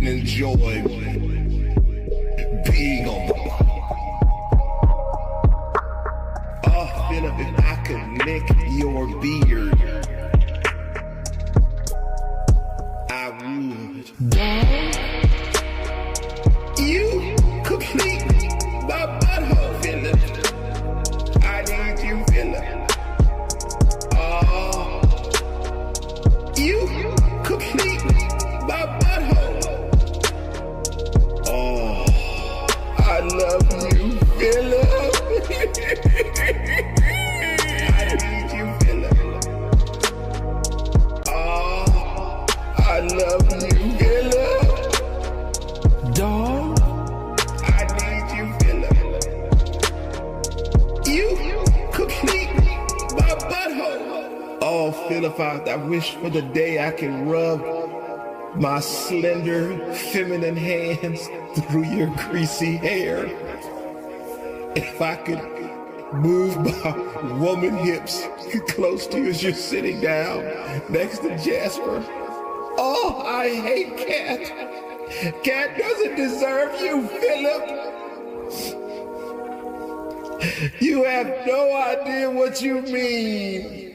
enjoy being on the Philip, if I could lick your beard, I would. Dog, you complete my butthole, Philip. I need you, Philip. You complete my butthole. Oh, I love you, Philip. I need you, Philip. Oh, I love you, Philip. Dog, I need you, Philip. You complete my butthole. Oh, Philip, I wish for the day I can rub my slender, feminine hands through your greasy hair. If I could move my woman hips close to you as you're sitting down next to Jasper. Oh, I hate Cat. Cat doesn't deserve you, Philip. You have no idea what you mean.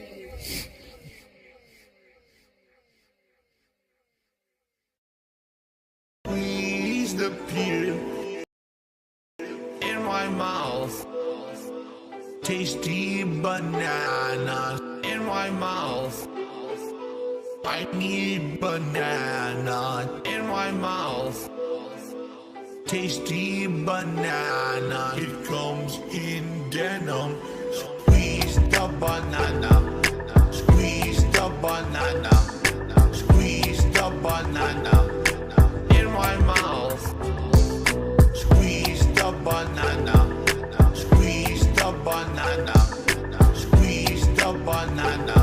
Squeeze the peel in my mouth. Tasty banana in my mouth. I need banana in my mouth. Tasty banana. It comes in denim. Squeeze the banana. Squeeze the banana. Squeeze the banana in my mouth. Squeeze the banana. Squeeze the banana. Squeeze the banana.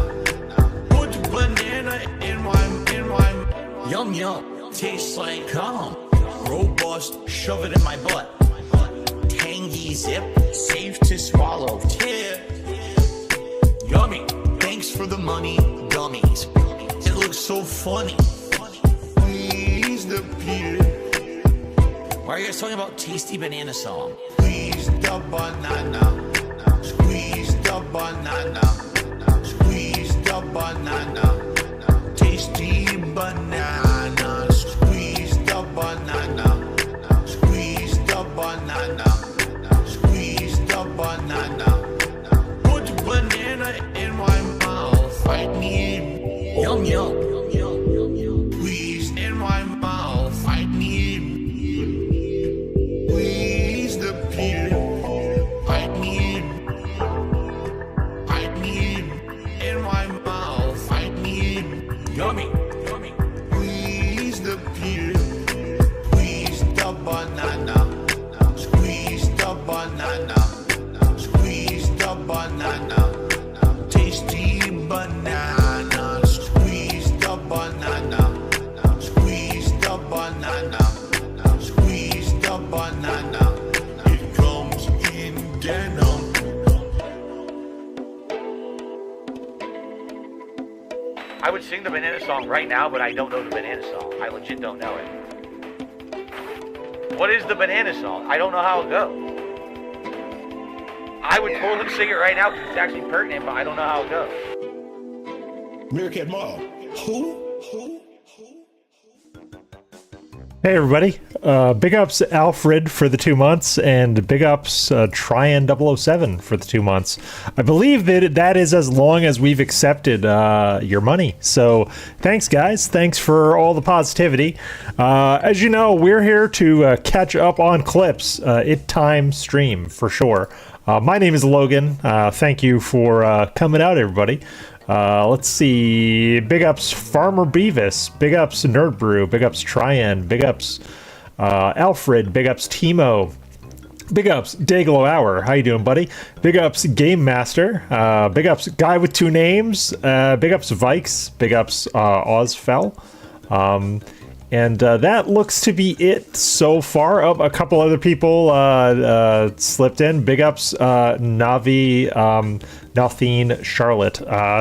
Put banana in my yum yum. Tastes like cum. Robust, shove it in my butt. Tangy zip, safe to swallow. Yeah. Yummy. Thanks for the money, gummies. It looks so funny. Please the peel. Why are you guys talking about tasty banana song? Squeeze the banana. Squeeze the banana. Squeeze the banana. Tasty banana. Squeeze the banana. Squeeze the banana. Squeeze the banana. Put banana in my mouth. I need yum yum. Squeeze in my mouth. I need squeeze the peel. I need in my mouth. I need yummy. Squeeze the peel. Squeeze the banana. Squeeze the banana. Squeeze the banana. Tasty banana. Squeeze the banana. Squeeze the banana. Squeeze the banana. It comes in denim. I would sing the banana song right now, but I don't know the banana song. I legit don't know it. What is the banana song? I don't know how it goes. I would totally sing it right now because it's actually pertinent, but I don't know how it goes. Meerkat Mall. Who? Hey everybody, big ups Alfred for the 2 months, and big ups Tryan007 for the 2 months. I believe that is as long as we've accepted your money. So thanks guys, thanks for all the positivity. As you know, we're here to catch up on clips, it time stream for sure. My name is Logan, thank you for coming out everybody. Let's see. Big ups Farmer Beavis. Big ups Nerd Brew. Big ups Tryan. Big ups Alfred. Big ups Timo. Big ups Dayglow Hour. How you doing, buddy? Big ups Game Master. Big ups Guy with Two Names. Big ups Vikes. Big ups Ozfell. And that looks to be it so far. Oh, a couple other people slipped in. Big ups, Navi, Nalthine, Charlotte.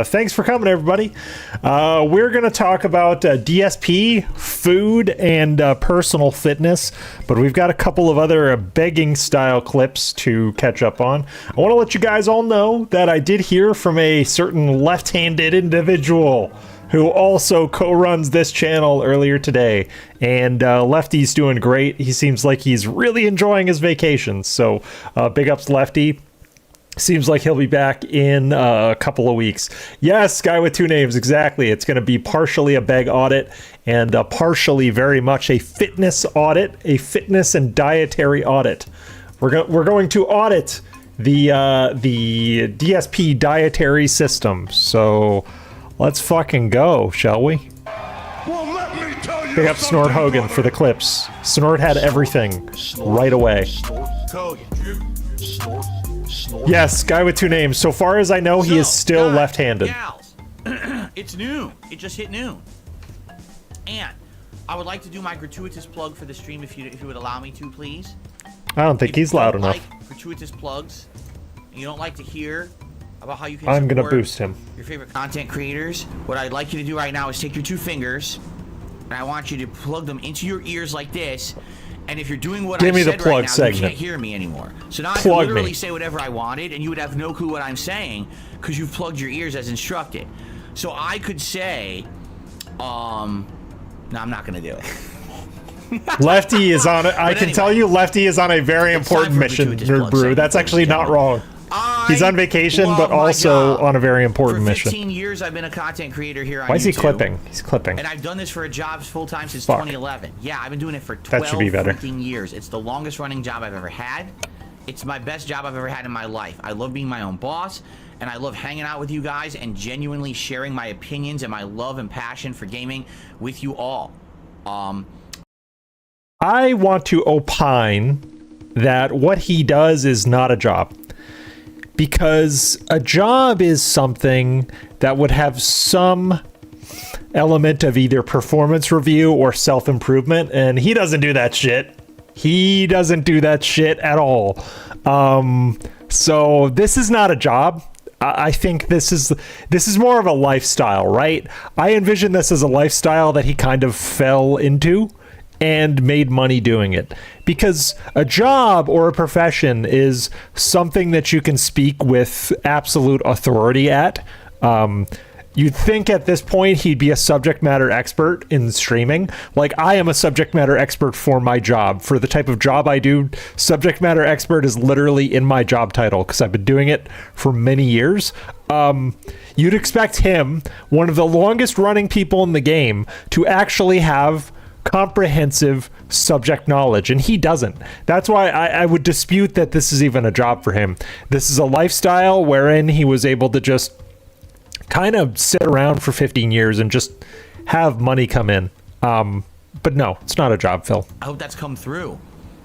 Thanks for coming, everybody. We're going to talk about DSP, food, and personal fitness, but we've got a couple of other begging style clips to catch up on. I want to let you guys all know that I did hear from a certain left-handed individual who also co-runs this channel earlier today. And Lefty's doing great. He seems like he's really enjoying his vacation. So big ups, Lefty. Seems like he'll be back in a couple of weeks. Yes, guy with two names, exactly. It's going to be partially a beg audit and partially very much a fitness audit, a fitness and dietary audit. We're going to audit the DSP dietary system. So let's fucking go, shall we? Well, let me tell you. Pick up Snort Hogan for the clips. Snort had everything right away. Yes, guy with two names. So far as I know, he is still left-handed. Gals, it's noon. It just hit noon. And I would like to do my gratuitous plug for the stream if you would allow me to, please. I don't think he's loud enough. Like gratuitous plugs, and you don't like to hear about how you can I'm gonna support boost him. your favorite content creators, what I'd like you to do right now is take your two fingers, and I want you to plug them into your ears like this. And if you're doing what I said right now, you can't hear me anymore. So now I can literally say whatever I wanted, and you would have no clue what I'm saying because you've plugged your ears as instructed. So I could say, no, I'm not gonna do it. Lefty is on it. I can tell you, Lefty is on a very important mission, Nerd Brew. That's actually not wrong. He's on vacation, but also on a very important mission. For 15 years, I've been a content creator here on YouTube. Why is he clipping? He's clipping. And I've done this for a job full-time since 2011. Yeah, I've been doing it for 12 that should be better. freaking years. It's the longest-running job I've ever had. It's my best job I've ever had in my life. I love being my own boss, and I love hanging out with you guys and genuinely sharing my opinions and my love and passion for gaming with you all. I want to opine that what he does is not a job. Because a job is something that would have some element of either performance review or self-improvement, and he doesn't do that shit. He doesn't do that shit at all. So this is not a job. I think this is more of a lifestyle, right? I envision this as a lifestyle that he kind of fell into and made money doing it, because a job or a profession is something that you can speak with absolute authority at. You'd think at this point he'd be a subject matter expert in streaming. Like, I am a subject matter expert for my job. For the type of job I do, subject matter expert is literally in my job title because I've been doing it for many years. You'd expect him, one of the longest running people in the game, to actually have comprehensive subject knowledge, and he doesn't. That's why I would dispute that this is even a job for him. This is a lifestyle wherein he was able to just kind of sit around for 15 years and just have money come in. But no, it's not a job, Phil. I hope that's come through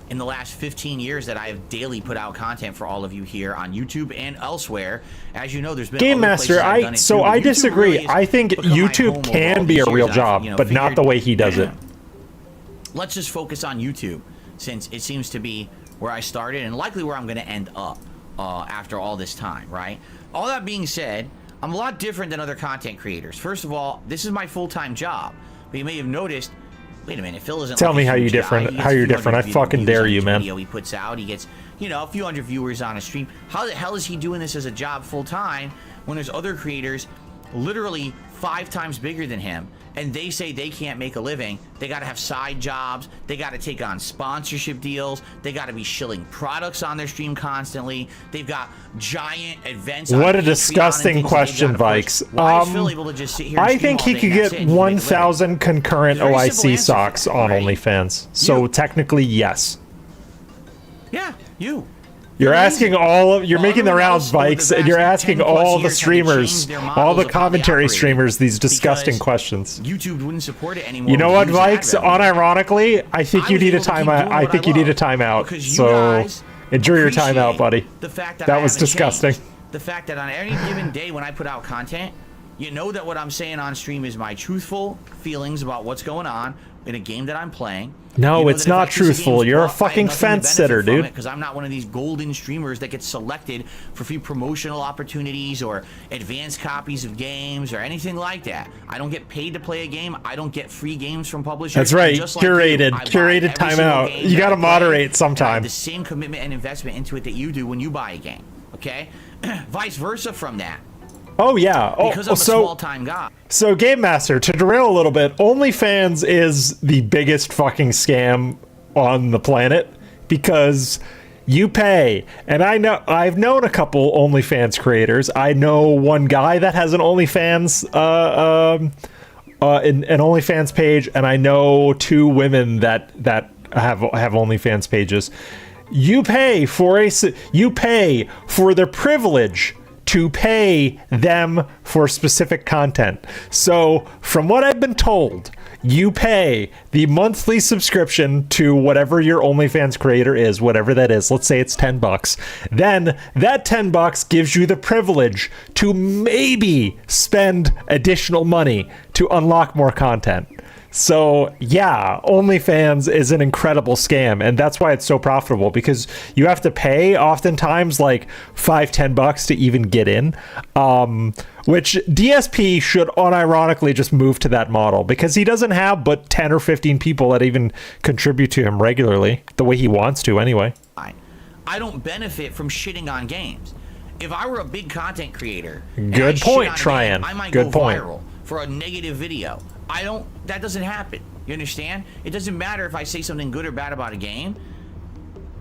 in the last 15 years that I have daily put out content for all of you here on YouTube and elsewhere. As you know, there's been Game Master, I disagree. Really I think YouTube can be a real job, but not the way he does it. Let's just focus on YouTube, since it seems to be where I started and likely where I'm going to end up after all this time, right? All that being said, I'm a lot different than other content creators. First of all, this is my full-time job. But you may have noticed, wait a minute, Phil isn't Tell me how you're different. How you're different. I fucking dare you, man. Video he puts out, he gets, a few hundred viewers on a stream. How the hell is he doing this as a job full-time when there's other creators literally 5 times bigger than him, and they say they can't make a living? They got to have side jobs, they got to take on sponsorship deals, they got to be shilling products on their stream constantly, they've got giant events. What a disgusting question, Vikes. I think he could get 1,000 concurrent OIC socks on OnlyFans. So technically, yes. Yeah, You're asking you're making the rounds, Vikes, and you're asking all the streamers, all the commentary streamers, these disgusting questions. YouTube wouldn't support it anymore. You know what, Vikes? Unironically, I think you need a timeout. I think you need a timeout. So enjoy your timeout, buddy. That was disgusting. The fact that on any given day when I put out content, you know that what I'm saying on stream is my truthful feelings about what's going on, in a game that I'm playing. No, it's not truthful. You're a fucking fence sitter, dude. Because I'm not one of these golden streamers that gets selected for free promotional opportunities or advanced copies of games or anything like that. I don't get paid to play a game. I don't get free games from publishers. That's right. Curated timeout. You got to moderate sometime. I have the same commitment and investment into it that you do when you buy a game. Okay? Vice versa from that. Oh yeah. Because I'm a small-time guy. So Game Master, to derail a little bit, OnlyFans is the biggest fucking scam on the planet because you pay, and I've known a couple OnlyFans creators. I know one guy that has an OnlyFans an OnlyFans page, and I know 2 women that have OnlyFans pages. You pay for the privilege to pay them for specific content. So from what I've been told, you pay the monthly subscription to whatever your OnlyFans creator is, whatever that is. Let's say it's $10. Then that $10 gives you the privilege to maybe spend additional money to unlock more content. So yeah, OnlyFans is an incredible scam, and that's why it's so profitable, because you have to pay oftentimes like $5-10 to even get in, which DSP should unironically just move to that model, because he doesn't have but 10 or 15 people that even contribute to him regularly the way he wants to anyway. I don't benefit from shitting on games. If I were a big content creator, good point, Tryon. I might go viral for a negative video. That doesn't happen. You understand? It doesn't matter if I say something good or bad about a game.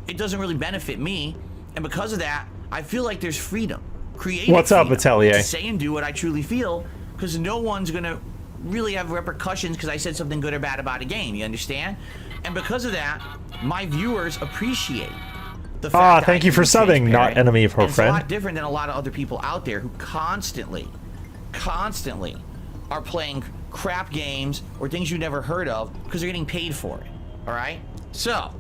It doesn't really benefit me. And because of that, I feel like there's freedom. Creative What's up, freedom Atelier? to say and do what I truly feel, because no one's going to really have repercussions because I said something good or bad about a game. You understand? And because of that, my viewers appreciate the fact that thank you for subbing, not enemy of her friend. It's a lot different than a lot of other people out there who constantly are playing crap games or things you never heard of because they're getting paid for it. All right? So,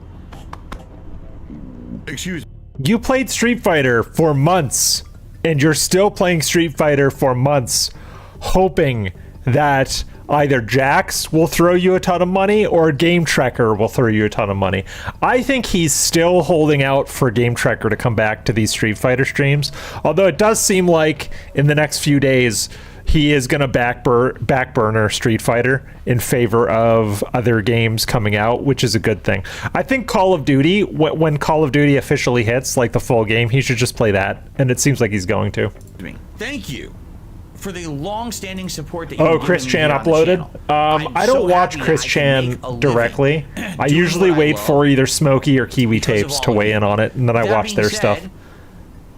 excuse me. You played Street Fighter for months, and you're still playing Street Fighter for months, hoping that either Jax will throw you a ton of money or Game Trekker will throw you a ton of money. I think he's still holding out for Game Trekker to come back to these Street Fighter streams, although it does seem like in the next few days he is going to backburner Street Fighter in favor of other games coming out, which is a good thing. I think Call of Duty, when Call of Duty officially hits, like the full game, he should just play that, and it seems like he's going to. Thank you for the long-standing support that you've Chris Chan uploaded. I don't watch Chris Chan directly. I usually wait for either Smokey or Kiwi Tapes to weigh in on it, and then I watch their stuff.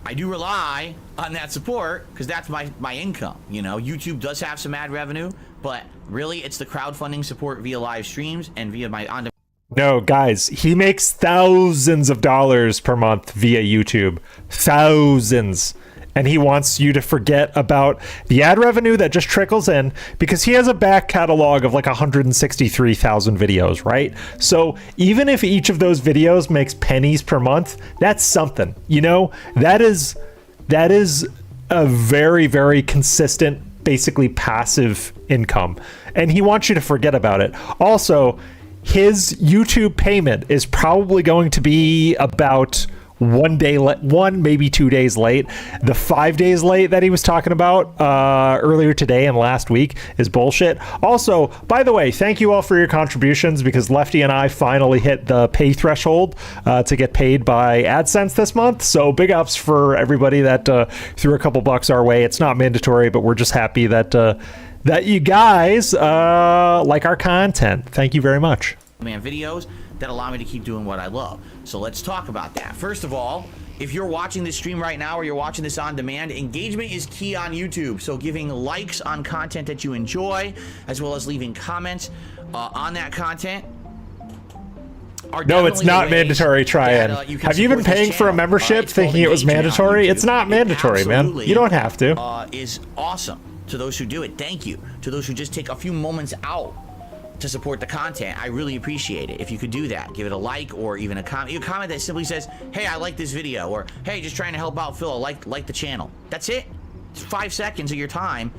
I do rely on that support because that's my income. You know, YouTube does have some ad revenue, but really it's the crowdfunding support via live streams and via my on. No, guys, he makes thousands of dollars per month via YouTube. Thousands. And he wants you to forget about the ad revenue that just trickles in because he has a back catalog of like 163,000 videos, right? So even if each of those videos makes pennies per month, that's something, you know? That is a very, very consistent, basically passive income. And he wants you to forget about it. Also, his YouTube payment is probably going to be about one, maybe 2 days late. The 5 days late that he was talking about earlier today and last week is bullshit. Also, by the way, thank you all for your contributions because Lefty and I finally hit the pay threshold to get paid by AdSense this month. So big ups for everybody that threw a couple bucks our way. It's not mandatory, but we're just happy that you guys like our content. Thank you very much. Videos that allow me to keep doing what I love. So let's talk about that. First of all, if you're watching this stream right now or you're watching this on demand, engagement is key on YouTube. So giving likes on content that you enjoy, as well as leaving comments on that content. No, it's not mandatory, Tryon. Have you been paying for a membership thinking it was mandatory? It's not mandatory, man. You don't have to. Is awesome to those who do it. Thank you. To those who just take a few moments out to support the content, I really appreciate it. If you could do that, give it a like or even a comment that simply says, hey, I like this video, or hey, just trying to help out Phil, like the channel. That's it. It's 5 seconds of your time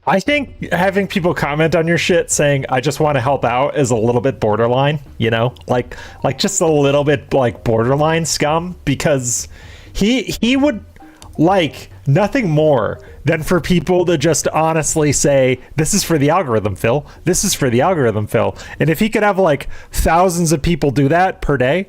I think having people comment on your shit saying I just want to help out is a little bit borderline, you know, like just a little bit like borderline scum, because he would like nothing more than for people to just honestly say, this is for the algorithm, Phil. This is for the algorithm, Phil. And if he could have like thousands of people do that per day,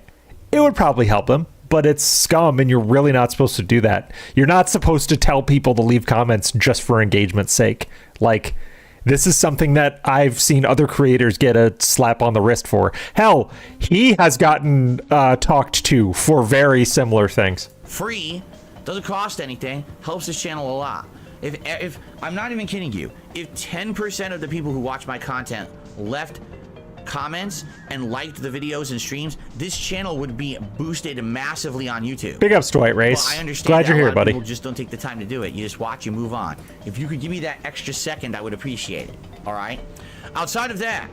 it would probably help him. But it's scum, and you're really not supposed to do that. You're not supposed to tell people to leave comments just for engagement's sake. Like, this is something that I've seen other creators get a slap on the wrist for. Hell, he has gotten talked to for very similar things. Free, doesn't cost anything, helps this channel a lot. If I'm not even kidding you, if 10% of the people who watch my content left comments and liked the videos and streams, this channel would be boosted massively on YouTube. Big ups to White Race. Well, I understand. Glad you're here, buddy. People just don't take the time to do it. You just watch, you move on. If you could give me that extra second, I would appreciate it. All right. Outside of that,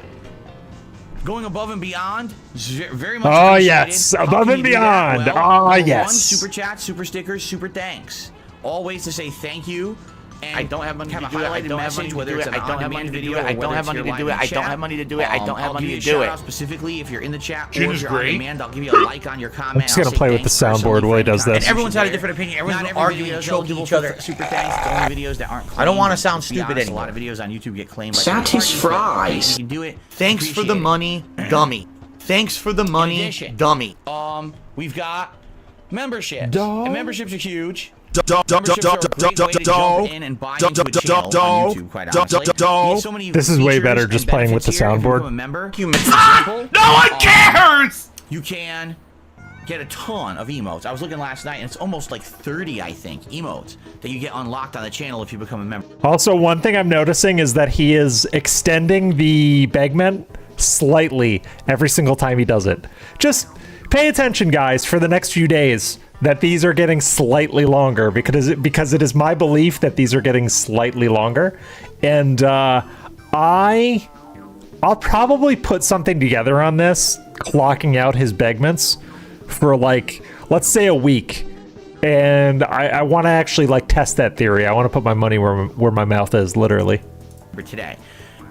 going above and beyond, very much. Oh yes, above and beyond. Well, oh yes. One, super chats, super stickers, super thanks. All ways to say thank you. And I don't have money to do it. I don't have money to do it. I don't have money to do it. I don't have money to do it. I don't have money to do it. I don't have money to do it. Specifically, if you're in the chat or if you're on demand, I'll give you a like on your comment. I'm just gonna play with the soundboard while he does this. And everyone's had a different opinion. Everyone's arguing, choking each other. Super thanks. It's only videos that aren't claimed. I don't want to sound stupid anymore. A lot of videos on YouTube get claimed. Satis fries. You can do it. Thanks for the money, dummy. Thanks for the money, dummy. We've got membership. Dog. And memberships are huge. This is way better just playing with the soundboard. No one cares! You can get a ton of emotes. I was looking last night, and it's almost like 30, I think, emotes that you get unlocked on the channel if you become a member. Also, one thing I'm noticing is that he is extending the Begment slightly every single time he does it. Just pay attention, guys, for the next few days, that these are getting slightly longer, because it is my belief that these are getting slightly longer. And I'll probably put something together on this, clocking out his Begments for, like, let's say a week. And I want to actually, like, test that theory. I want to put my money where my mouth is, literally. For today.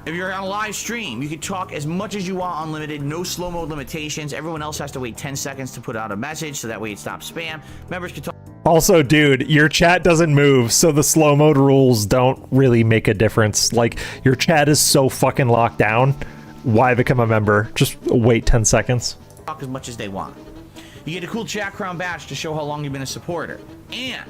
If you're on a live stream, you can talk as much as you want, unlimited, no slow mode limitations. Everyone else has to wait 10 seconds to put out a message, so that way it stops spam. Members can talk. Also, dude, your chat doesn't move, so the slow mode rules don't really make a difference. Like, your chat is so fucking locked down. Why become a member? Just wait 10 seconds. Talk as much as they want. You get a cool chat crown badge to show how long you've been a supporter. And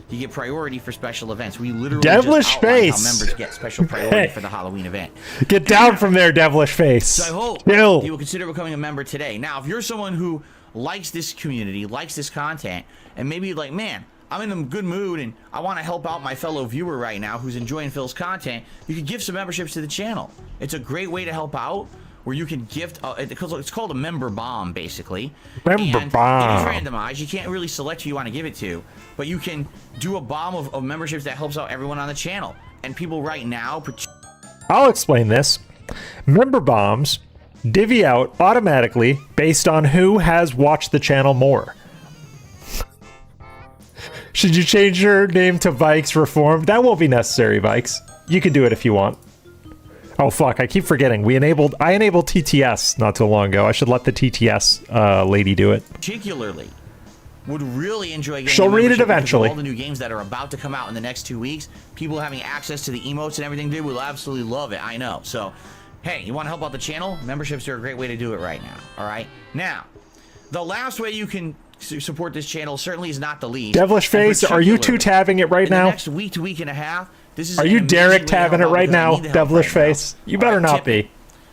you get priority for special events. We literally Devilish just outlined face. how members get special priority for the Halloween event. Get down from there, Devilish face. So I hope Chill. you will consider becoming a member today. Now, if you're someone who likes this community, likes this content, and maybe you're like, man, I'm in a good mood and I want to help out my fellow viewer right now who's enjoying Phil's content, you can give some memberships to the channel. It's a great way to help out, where you can gift, it's called a member bomb, basically. Member bomb. It is randomized. You can't really select who you want to give it to, but you can do a bomb of memberships that helps out everyone on the channel. And people right now... I'll explain this. Member bombs divvy out automatically based on who has watched the channel more. Should you change your name to Vikes Reform? That won't be necessary, Vikes. You can do it if you want. Oh fuck, I keep forgetting. I enabled TTS not too long ago. I should let the TTS lady do it. Particularly would really enjoy getting She'll read it eventually. all the new games that are about to come out in the next 2 weeks. People having access to the emotes and everything, they will absolutely love it. I know. So, hey, you want to help out the channel? Memberships are a great way to do it right now. All right. Now, the last way you can support this channel certainly is not the least. Devilish face, are you two tabbing it right now? The next week to week and a half. This is are you Derek tabbing it right now, Devilish face? You better not be.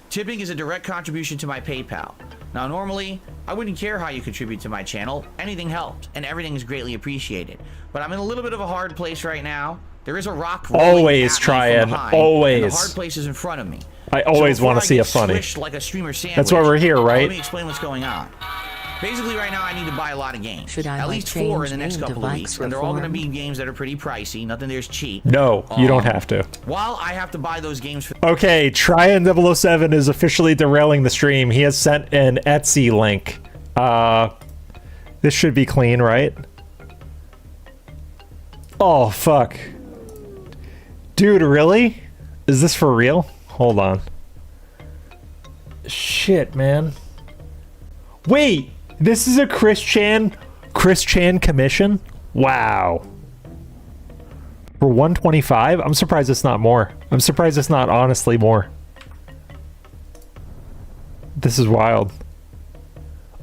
Tipping is a direct contribution to my PayPal. Now, normally, I wouldn't care how you contribute to my channel. Anything helps, and everything is greatly appreciated. But I'm in a little bit of a hard place right now. There is a rock always trying, always. And the hard place is in front of me. I always want to see a funny. Like a streamer sandwich, that's why we're here, right? Let me explain what's going on. Basically, right now, I need to buy a lot of games. Should I at least 4 in the next couple of weeks. And they're all going to be games that are pretty pricey. Nothing there's cheap. No, you don't have to. While I have to buy those games for... Okay, Tryan007 is officially derailing the stream. He has sent an Etsy link. This should be clean, right? Oh, fuck. Dude, really? Is this for real? Hold on. Shit, man. Wait, this is a Chris Chan commission? Wow. For 125? I'm surprised it's not more. I'm surprised it's not honestly more. This is wild.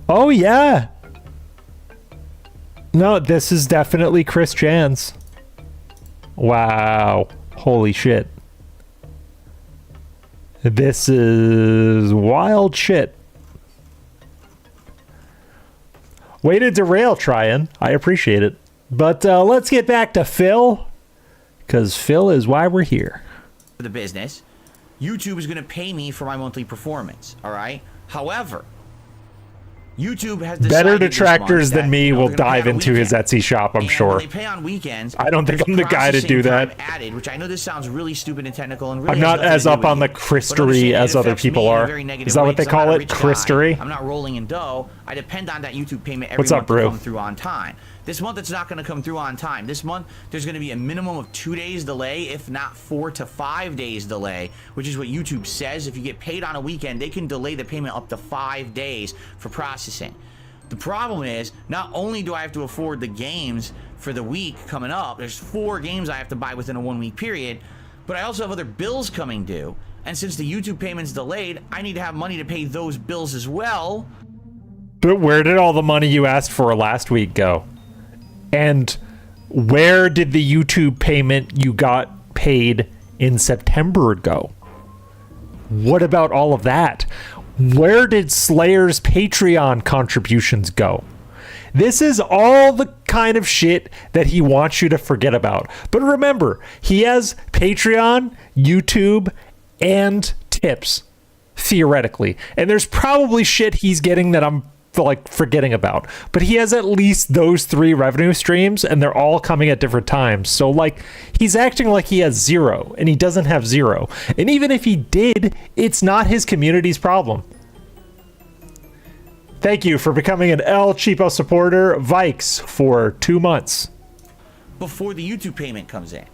Oh, yeah. No, this is definitely Chris Chan's. Wow. Holy shit. This is wild shit. Way to derail, Tryon. I appreciate it. But let's get back to Phil, because Phil is why we're here. For the business, YouTube is going to pay me for my monthly performance, all right? However, YouTube has better detractors than me will dive into his Etsy shop, I'm sure. They pay on weekends. I don't think I'm the guy to do that. Added, which I know this sounds really stupid and technical, and really I'm not as up on the Christery as other people are. Is that what they call it? Christery? I'm not rolling in dough. I depend on that YouTube payment every What's up, month bro? to come through on time. This month it's not going to come through on time. This month there's going to be a minimum of 2 days delay, if not 4 to 5 days delay, which is what YouTube says. If you get paid on a weekend, they can delay the payment up to 5 days for processing. The problem is, not only do I have to afford the games for the week coming up, there's 4 games I have to buy within a 1 week period, but I also have other bills coming due. And since the YouTube payment's delayed, I need to have money to pay those bills as well. But where did all the money you asked for last week go? And where did the YouTube payment you got paid in September go? What about all of that? Where did Slayer's Patreon contributions go? This is all the kind of shit that he wants you to forget about. But remember, he has Patreon, YouTube, and tips, theoretically. And there's probably shit he's getting that I'm like forgetting about, but he has at least those 3 revenue streams, and they're all coming at different times. So like, he's acting like he has 0, and he doesn't have 0. And even if he did, it's not his community's problem. Thank you for becoming an El Cheapo supporter, Vikes, for 2 months before the YouTube payment comes in.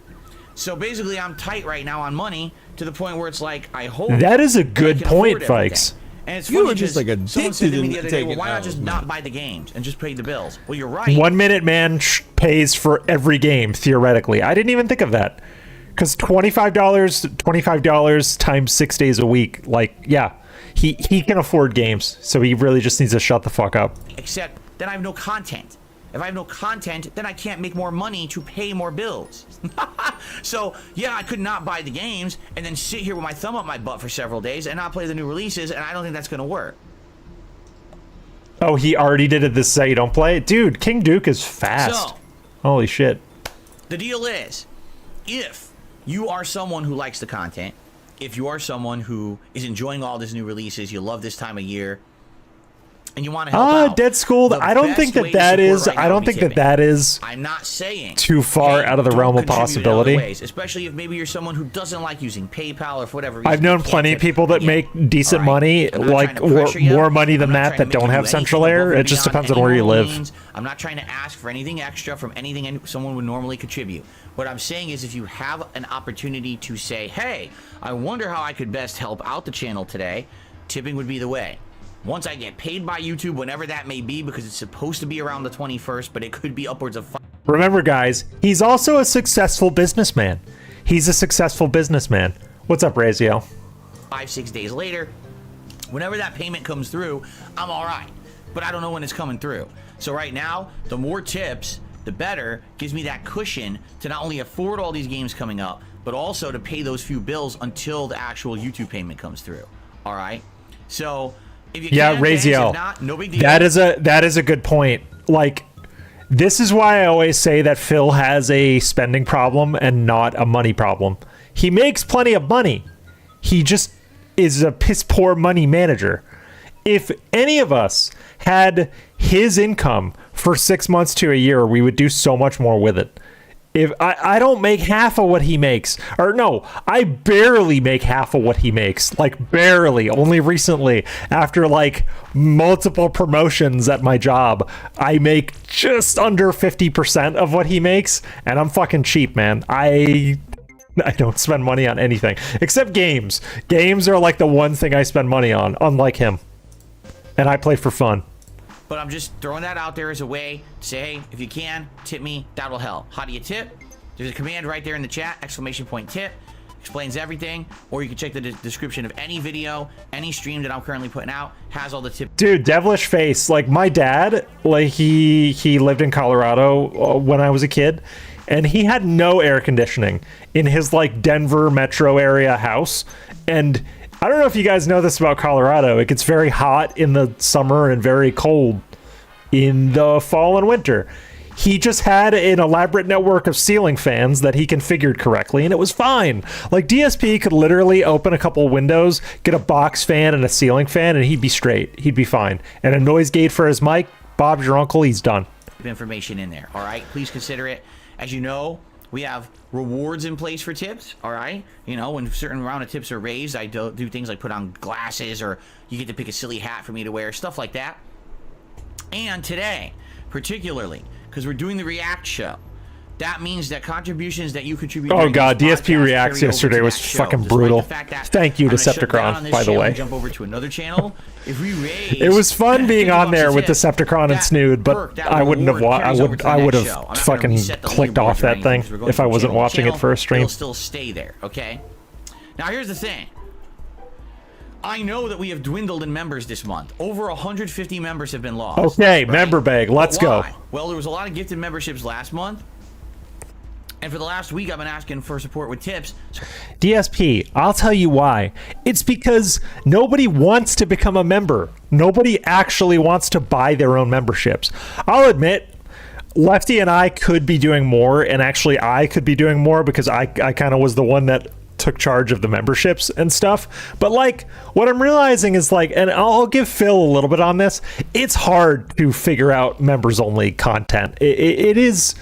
So basically, I'm tight right now on money to the point where it's like, I hope that is a good point, Vikes. And it's you funny were just like someone addicted said to me to the other day, well, taking why not out, just man. not buy the games and just pay the bills? Well, you're right. 1 Minute Man pays for every game, theoretically. I didn't even think of that. Because $25 times 6 days a week, like, yeah, he can afford games, so he really just needs to shut the fuck up. Except then I have no content. If I have no content, then I can't make more money to pay more bills. So, yeah, I could not buy the games and then sit here with my thumb up my butt for several days and not play the new releases, and I don't think that's going to work. Oh, he already did it this say you don't play? Dude, King Duke is fast. So, holy shit. The deal is, if you are someone who likes the content, if you are someone who is enjoying all these new releases, you love this time of year, and you want to help out. Dead Schooled, I don't think that is, right I don't think that is I'm not saying too far out of the realm of possibility. Ways, especially if maybe you're someone who doesn't like using PayPal or for whatever reason. I've known plenty of people that make decent money, like more money than that don't have central air. It just depends on where you live. I'm not trying to ask for anything extra from anything someone would normally contribute. What I'm saying is, if you have an opportunity to say, hey, I wonder how I could best help out the channel today, tipping would be the way. Once I get paid by YouTube, whenever that may be, because it's supposed to be around the 21st, but it could be upwards of 5. Remember, guys, he's also a successful businessman. He's a successful businessman. What's up, Razio? 5-6 days later, whenever that payment comes through, I'm all right. But I don't know when it's coming through. So right now, the more tips, the better. Gives me that cushion to not only afford all these games coming up, but also to pay those few bills until the actual YouTube payment comes through. All right? So if you can, Razio, not, no big deal. that is a good point. Like, this is why I always say that Phil has a spending problem and not a money problem. He makes plenty of money. He just is a piss poor money manager. If any of us had his income for 6 months to a year, we would do so much more with it. If I don't make half of what he makes, or no, I barely make half of what he makes, like barely. Only recently, after like multiple promotions at my job, I make just under 50% of what he makes, and I'm fucking cheap, man. I don't spend money on anything except games. Games are like the one thing I spend money on, unlike him. And I play for fun. But I'm just throwing that out there as a way to say, hey, if you can, tip me, that'll help. How do you tip? There's a command right there in the chat, ! Tip. Explains everything. Or you can check the description of any video, any stream that I'm currently putting out, has all the tips. Dude, devilish face. Like, my dad, like, he lived in Colorado when I was a kid, and he had no air conditioning in his, like, Denver metro area house. And I don't know if you guys know this about Colorado. It gets very hot in the summer and very cold in the fall and winter. He just had an elaborate network of ceiling fans that he configured correctly, and it was fine. Like, DSP could literally open a couple windows, get a box fan and a ceiling fan, and he'd be straight. He'd be fine. And a noise gate for his mic. Bob's your uncle. He's done. Information in there. All right, please consider it. As you know, we have rewards in place for tips. All right, you know, when a certain amount of tips are raised, I do things like put on glasses, or you get to pick a silly hat for me to wear, stuff like that. And today, particularly, because we're doing the React show, that means that contributions that you contribute. Oh god, DSP Reacts yesterday was fucking brutal. Thank you, Decepticon, by the way. Jump over to another channel. If we raise, it was fun being on there with Decepticon and Snood, but I wouldn't have. I would have fucking clicked off that thing if I wasn't watching it for a stream. It'll still stay there. Okay. Now here's the thing. I know that we have dwindled in members this month. Over 150 members have been lost. Okay, right? Member bag. Let's go. Well, there was a lot of gifted memberships last month. And for the last week, I've been asking for support with tips. DSP, I'll tell you why. It's because nobody wants to become a member. Nobody actually wants to buy their own memberships. I'll admit, Lefty and I could be doing more, and actually I could be doing more because I kind of was the one that took charge of the memberships and stuff. But like, what I'm realizing is like, and I'll give Phil a little bit on this, it's hard to figure out members only content. It is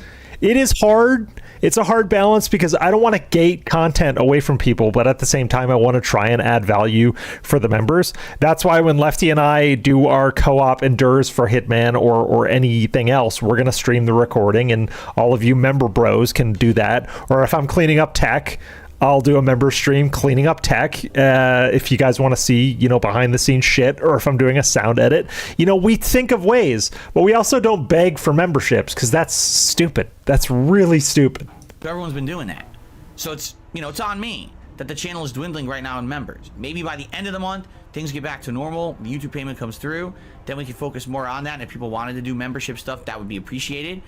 hard. It's a hard balance because I don't want to gate content away from people, but at the same time, I want to try and add value for the members. That's why when Lefty and I do our co-op endures for Hitman or anything else, we're going to stream the recording, and all of you member bros can do that. Or if I'm cleaning up tech, I'll do a member stream cleaning up tech if you guys want to see, you know, behind the scenes shit, or if I'm doing a sound edit. You know, we think of ways, but we also don't beg for memberships because that's stupid. That's really stupid. Everyone's been doing that. So it's, you know, it's on me that the channel is dwindling right now in members. Maybe by the end of the month, things get back to normal, the YouTube payment comes through, then we can focus more on that. And if people wanted to do membership stuff, that would be appreciated.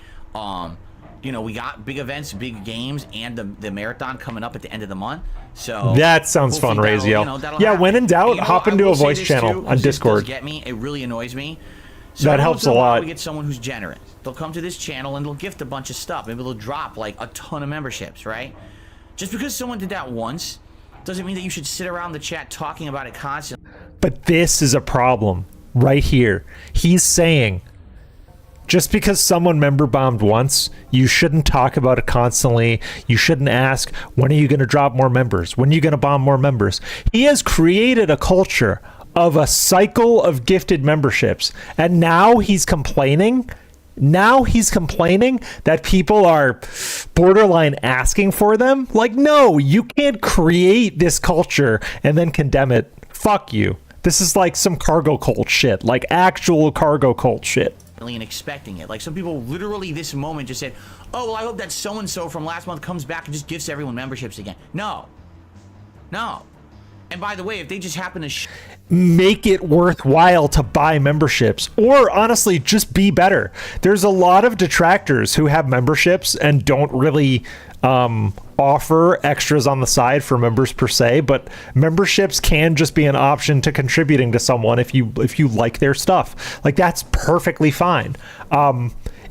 You know, we got big events, big games, and the marathon coming up at the end of the month. So that sounds fun, Raziel. You know, yeah, when in doubt, hop into a voice channel on Discord. Get me? It really annoys me. So that helps a lot. We get someone who's generous. They'll come to this channel and they'll gift a bunch of stuff. Maybe they'll drop like a ton of memberships, right? Just because someone did that once doesn't mean that you should sit around the chat talking about it constantly. But this is a problem right here. He's saying, just because someone member bombed once, you shouldn't talk about it constantly. You shouldn't ask, when are you going to drop more members? When are you going to bomb more members? He has created a culture of a cycle of gifted memberships. And now he's complaining. Now he's complaining that people are borderline asking for them. Like, no, you can't create this culture and then condemn it. Fuck you. This is like some cargo cult shit, like actual cargo cult shit. And expecting it. Like, some people literally this moment just said, oh, well, I hope that so-and-so from last month comes back and just gifts everyone memberships again. No. And by the way, if they just happen to make it worthwhile to buy memberships, or honestly, just be better. There's a lot of detractors who have memberships and don't really offer extras on the side for members per se, but memberships can just be an option to contributing to someone if you like their stuff. Like, that's perfectly fine.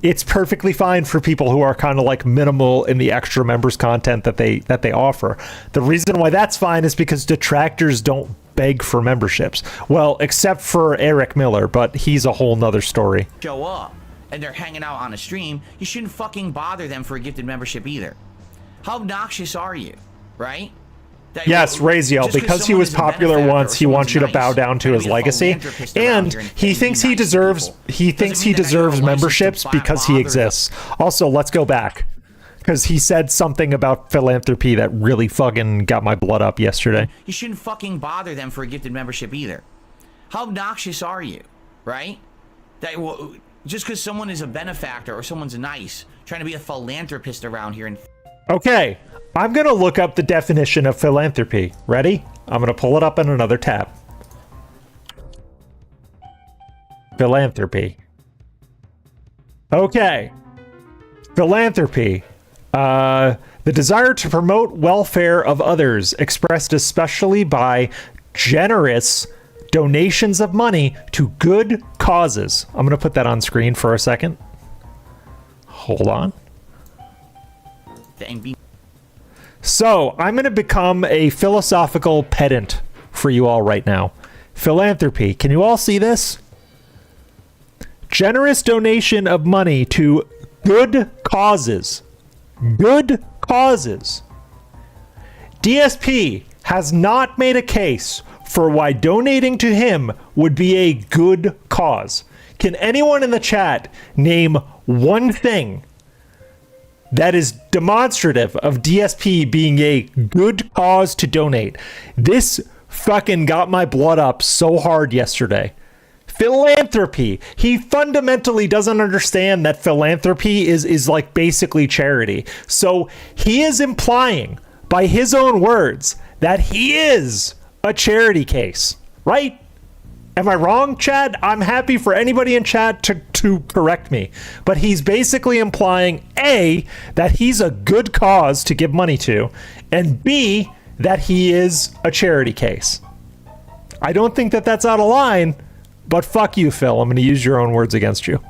It's perfectly fine for people who are kind of like minimal in the extra members content that they offer. The reason why that's fine is because detractors don't beg for memberships. Well, except for Eric Miller, but he's a whole nother story. Show up and they're hanging out on a stream, you shouldn't fucking bother them for a gifted membership either. How obnoxious are you, right? Yes, Raziel, because he was popular once, he wants you to bow down to his legacy, and he thinks he deserves memberships because he exists. Also, let's go back. because he said something about philanthropy that really fucking got my blood up yesterday. You shouldn't fucking bother them for a gifted membership either. How obnoxious are you, right? That just because someone is a benefactor or someone's nice, trying to be a philanthropist around here. And okay, I'm going to look up the definition of philanthropy. Ready? I'm going to pull it up in another tab. Philanthropy. Okay. Philanthropy. The desire to promote welfare of others, expressed especially by generous donations of money to good causes. I'm going to put that on screen for a second. Hold on. So, I'm going to become a philosophical pedant for you all right now. Philanthropy. Can you all see this? Generous donation of money to good causes. Good causes. DSP has not made a case for why donating to him would be a good cause. Can anyone in the chat name one thing that is demonstrative of DSP being a good cause to donate? This fucking got my blood up so hard yesterday. Philanthropy. He fundamentally doesn't understand that philanthropy is like basically charity. So he is implying by his own words that he is a charity case, right? Am I wrong, Chad? I'm happy for anybody in chat to correct me. But he's basically implying A, that he's a good cause to give money to, and B, that he is a charity case. I don't think that that's out of line, but fuck you, Phil. I'm going to use your own words against you.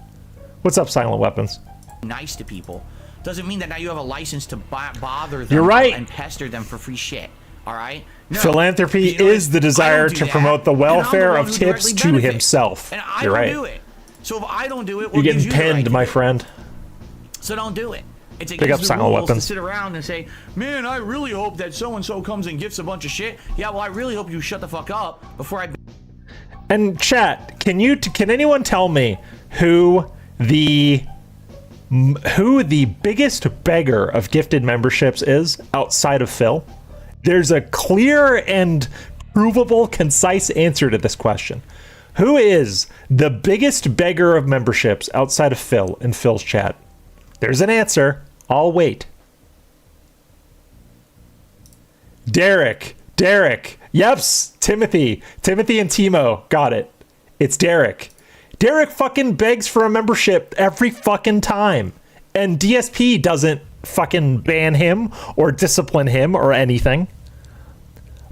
What's up, Silent Weapons? Nice to people doesn't mean that now you have a license to bother them. You're right. And pester them for free shit. All right? No, philanthropy is the desire to promote the welfare of tips to himself. And I You're don't right. do it. So if I don't do it, you're getting pinned, my friend. So don't do it. It's Pick up Silent Weapons. To sit around and say, man, I really hope that so-and-so comes and gifts a bunch of shit. Yeah, well, I really hope you shut the fuck up before I... And chat, can anyone tell me who the biggest beggar of gifted memberships is outside of Phil? There's a clear and provable, concise answer to this question. Who is the biggest beggar of memberships outside of Phil in Phil's chat? There's an answer. I'll wait. Derek. Yeps. Timothy and Timo. Got it. It's Derek. Derek fucking begs for a membership every fucking time. And DSP doesn't fucking ban him or discipline him or anything.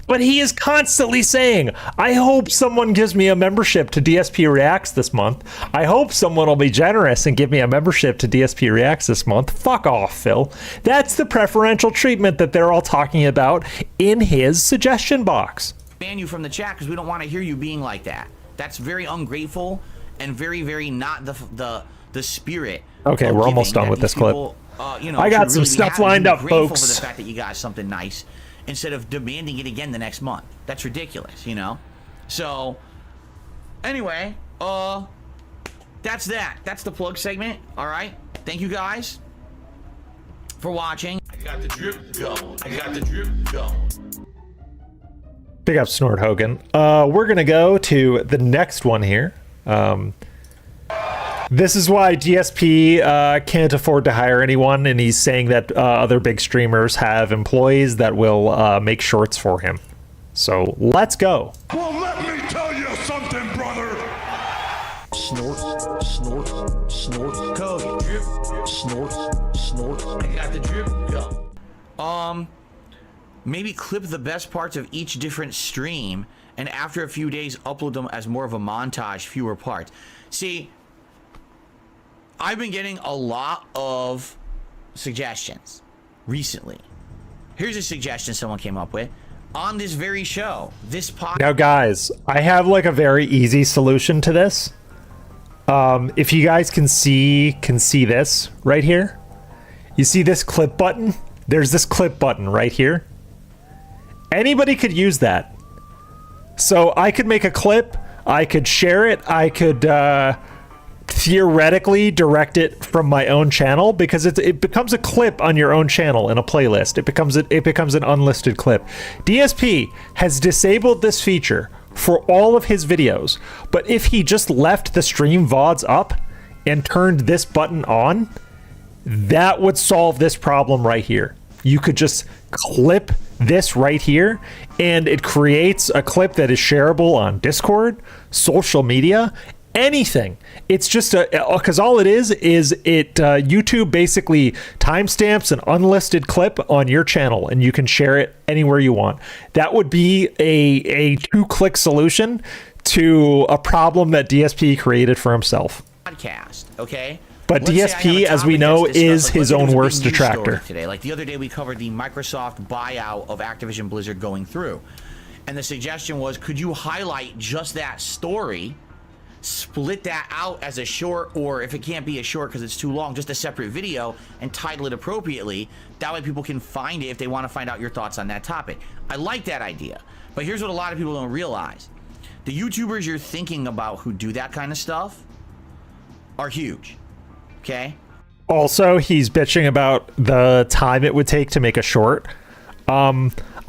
But he is constantly saying, I hope someone gives me a membership to DSP Reacts this month. I hope someone will be generous and give me a membership to DSP Reacts this month. Fuck off, Phil. That's the preferential treatment that they're all talking about in his suggestion box. Ban you from the chat because we don't want to hear you being like that. That's very ungrateful and very, very not the spirit. Okay, we're almost done with this clip. I got some stuff lined up, folks. For the fact that you got something nice, instead of demanding it again the next month. That's ridiculous, you know? So, anyway, that's that. That's the plug segment, all right? Thank you guys for watching. I got the drip going. Big up Snort Hogan. We're going to go to the next one here. This is why DSP can't afford to hire anyone, and he's saying that other big streamers have employees that will make shorts for him. So let's go. Well, let me tell you something, brother. Snort, code. Drip, Snort. I got the drip going. Maybe clip the best parts of each different stream, and after a few days, upload them as more of a montage, fewer parts. See, I've been getting a lot of suggestions recently. Here's a suggestion someone came up with on this very show. This podcast. Now, guys, I have like a very easy solution to this. If you guys can see this right here, you see this clip button? There's this clip button right here. Anybody could use that. So I could make a clip. I could share it. I could theoretically direct it from my own channel because it becomes a clip on your own channel in a playlist. It becomes an unlisted clip. DSP has disabled this feature for all of his videos, but if he just left the stream VODs up and turned this button on, that would solve this problem right here. You could just clip this right here and it creates a clip that is shareable on Discord, social media, anything. It's just because all it is YouTube basically timestamps an unlisted clip on your channel and you can share it anywhere you want. That would be a 2-click solution to a problem that DSP created for himself. Podcast, okay? But DSP, as we know, is his own worst detractor. Today, like the other day, we covered the Microsoft buyout of Activision Blizzard going through, and the suggestion was, could you highlight just that story, split that out as a short, or if it can't be a short because it's too long, just a separate video, and title it appropriately. That way people can find it if they want to find out your thoughts on that topic. I like that idea, but here's what a lot of people don't realize. The YouTubers you're thinking about who do that kind of stuff are huge, okay? Also, he's bitching about the time it would take to make a short.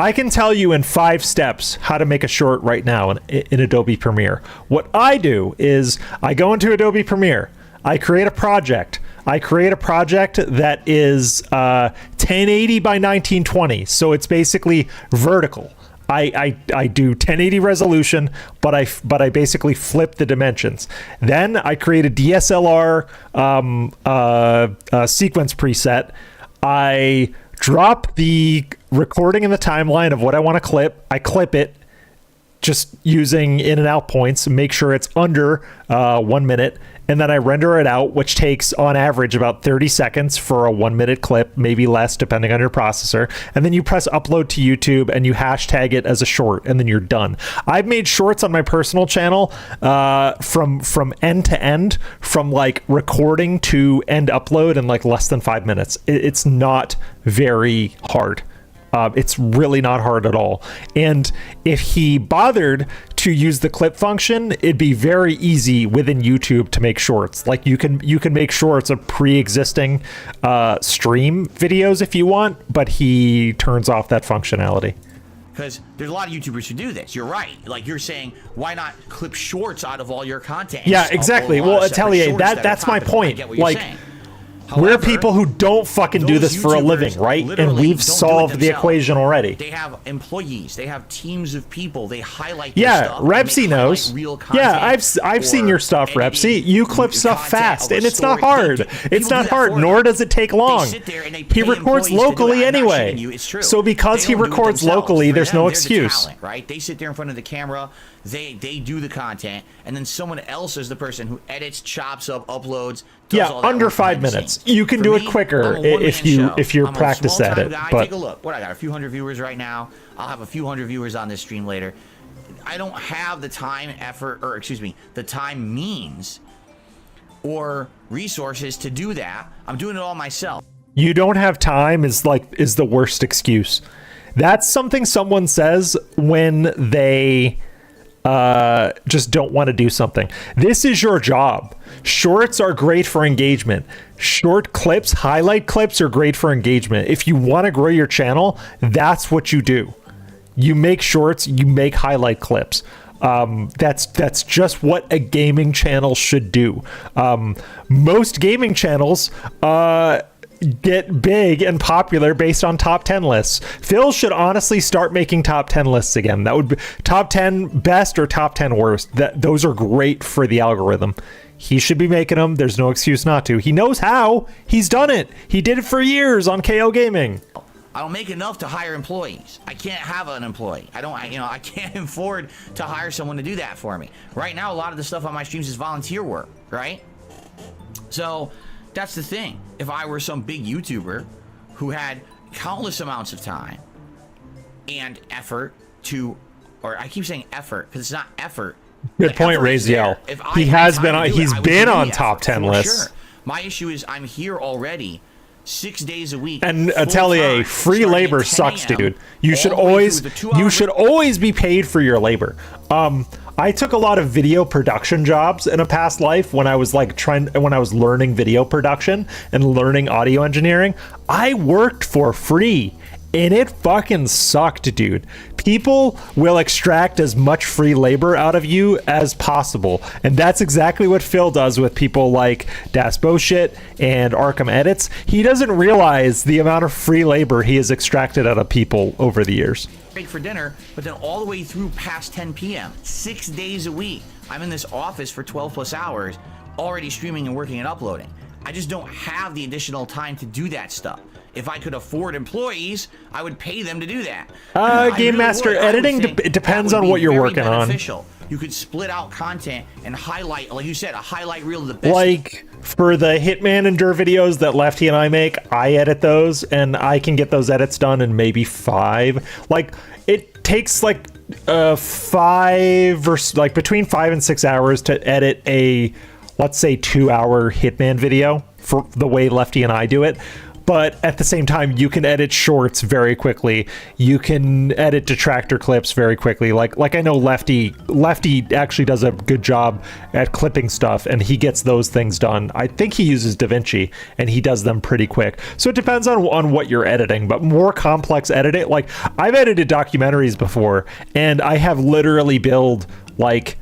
I can tell you in 5 steps how to make a short right now in Adobe Premiere. What I do is I go into Adobe Premiere, I create a project. I create a project that is 1080 by 1920, so it's basically vertical. I do 1080 resolution, but I basically flip the dimensions. Then I create a DSLR sequence preset. I drop the recording in the timeline of what I want to clip. I clip it just using in and out points, make sure it's under 1 minute, and then I render it out, which takes on average about 30 seconds for a 1 minute clip, maybe less depending on your processor. And then you press upload to YouTube and you hashtag it as a short, and then you're done. I've made shorts on my personal channel from end to end, from like recording to end upload in like less than 5 minutes. It's not very hard. It's really not hard at all. And if he bothered to use the clip function, it'd be very easy within YouTube to make shorts. Like you can make shorts of pre-existing stream videos if you want, but he turns off that functionality. Because there's a lot of YouTubers who do this. You're right. Like you're saying, why not clip shorts out of all your content? Yeah, exactly. Well, Atelier, that's my point. Like, however, we're people who don't fucking do this for a living, right? And we've solved the equation already. They have employees. They have teams of people. They highlight stuff. Repsy knows. Yeah, I've seen your stuff, Repsy. You clip stuff fast, and it's not hard. It's not hard, nor does it take long. He records locally anyway. So because he records locally, there's no excuse. Right? They sit there in front of the camera. They do the content, and then someone else is the person who edits, chops up, uploads. Yeah, under 5 minutes. You can do it quicker if you're practiced at it. But take a look. What I got, a few hundred viewers right now. I'll have a few hundred viewers on this stream later. I don't have the time, effort, or excuse me, the time, means, or resources to do that. I'm doing it all myself. You don't have time is the worst excuse. That's something someone says when they just don't want to do something. This is your job. Shorts are great for engagement. Short clips, highlight clips are great for engagement. If you want to grow your channel, that's what you do. You make shorts, you make highlight clips. That's just what a gaming channel should do. Most gaming channels get big and popular based on top 10 lists. Phil should honestly start making top 10 lists again. That would be top 10 best or top 10 worst. Those are great for the algorithm. He should be making them. There's no excuse not to. He knows how. He's done it. He did it for years on KO Gaming. I don't make enough to hire employees. I can't have an employee. I can't afford to hire someone to do that for me. Right now, a lot of the stuff on my streams is volunteer work, right? So that's the thing. If I were some big YouTuber who had countless amounts of time and effort to, or I keep saying effort because it's not effort. Good point, Raziel. He's been on top 10 lists. Sure. My issue is I'm here already 6 days a week. And Atelier, free labor sucks, dude. You should always be paid for your labor. I took a lot of video production jobs in a past life when I was learning video production and learning audio engineering. I worked for free. And it fucking sucked, dude. People will extract as much free labor out of you as possible. And that's exactly what Phil does with people like Das Bullshit and Arkham Edits. He doesn't realize the amount of free labor he has extracted out of people over the years. For dinner, but then all the way through past 10 p.m. 6 days a week, I'm in this office for 12 plus hours, already streaming and working and uploading. I just don't have the additional time to do that stuff. If I could afford employees, I would pay them to do that. Game Master, editing it depends on what you're working on. You could split out content and highlight, like you said, a highlight reel of the best. Like for the Hitman Endure videos that Lefty and I make, I edit those, and I can get those edits done in maybe 5. Like it takes like between 5 and 6 hours to edit a, let's say, 2-hour Hitman video for the way Lefty and I do it. But at the same time, you can edit shorts very quickly. You can edit detractor clips very quickly. Like I know Lefty actually does a good job at clipping stuff, and he gets those things done. I think he uses DaVinci, and he does them pretty quick. So it depends on what you're editing. But more complex editing, like I've edited documentaries before, and I have literally billed like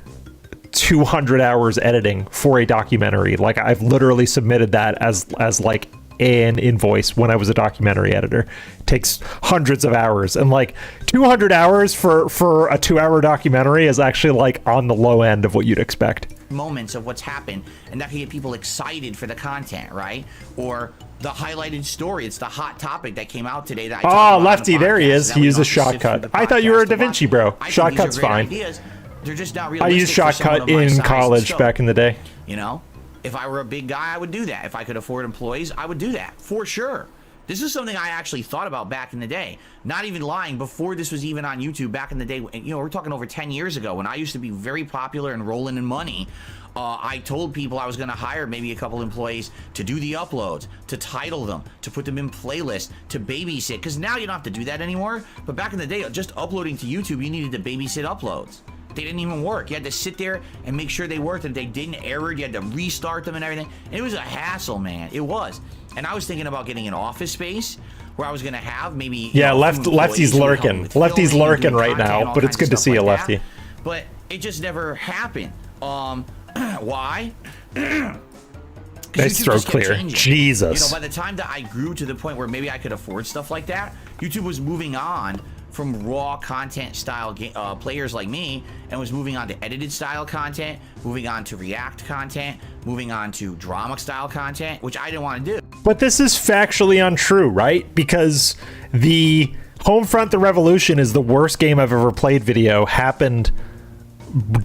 200 hours editing for a documentary. Like I've literally submitted that as like an invoice when I was a documentary editor. It takes hundreds of hours, and like 200 hours for a 2-hour documentary is actually like on the low end of what you'd expect. Moments of what's happened, and that can get people excited for the content, right? Or the highlighted story. It's the hot topic that came out today that I Lefty, there he is. He uses Shotcut. I thought you were a DaVinci bro. Shotcut's fine. Ideas. They're just not realistic. I used Shotcut in college back in the day. You know? If I were a big guy, I would do that. If I could afford employees, I would do that for sure. This is something I actually thought about back in the day. Not even lying, before this was even on YouTube back in the day. You know, we're talking over 10 years ago when I used to be very popular and rolling in money. I told people I was going to hire maybe a couple employees to do the uploads, to title them, to put them in playlists, to babysit. Because now you don't have to do that anymore. But back in the day, just uploading to YouTube, you needed to babysit uploads. They didn't even work. You had to sit there and make sure they worked, and if they didn't error, you had to restart them and everything. And it was a hassle, man. It was. And I was thinking about getting an office space where I was going to have maybe... Yeah, Lefty's lurking. Lefty's lurking right now, but it's good to see you, Lefty. But it just never happened. Why? Nice throat clear. Jesus. You know, by the time that I grew to the point where maybe I could afford stuff like that, YouTube was moving on from raw content style players like me, and was moving on to edited style content, moving on to React content, moving on to drama style content, which I didn't want to do. But this is factually untrue, right? Because the Homefront the Revolution is the worst game I've ever played video happened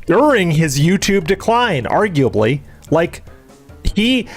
during his YouTube decline, arguably. Like,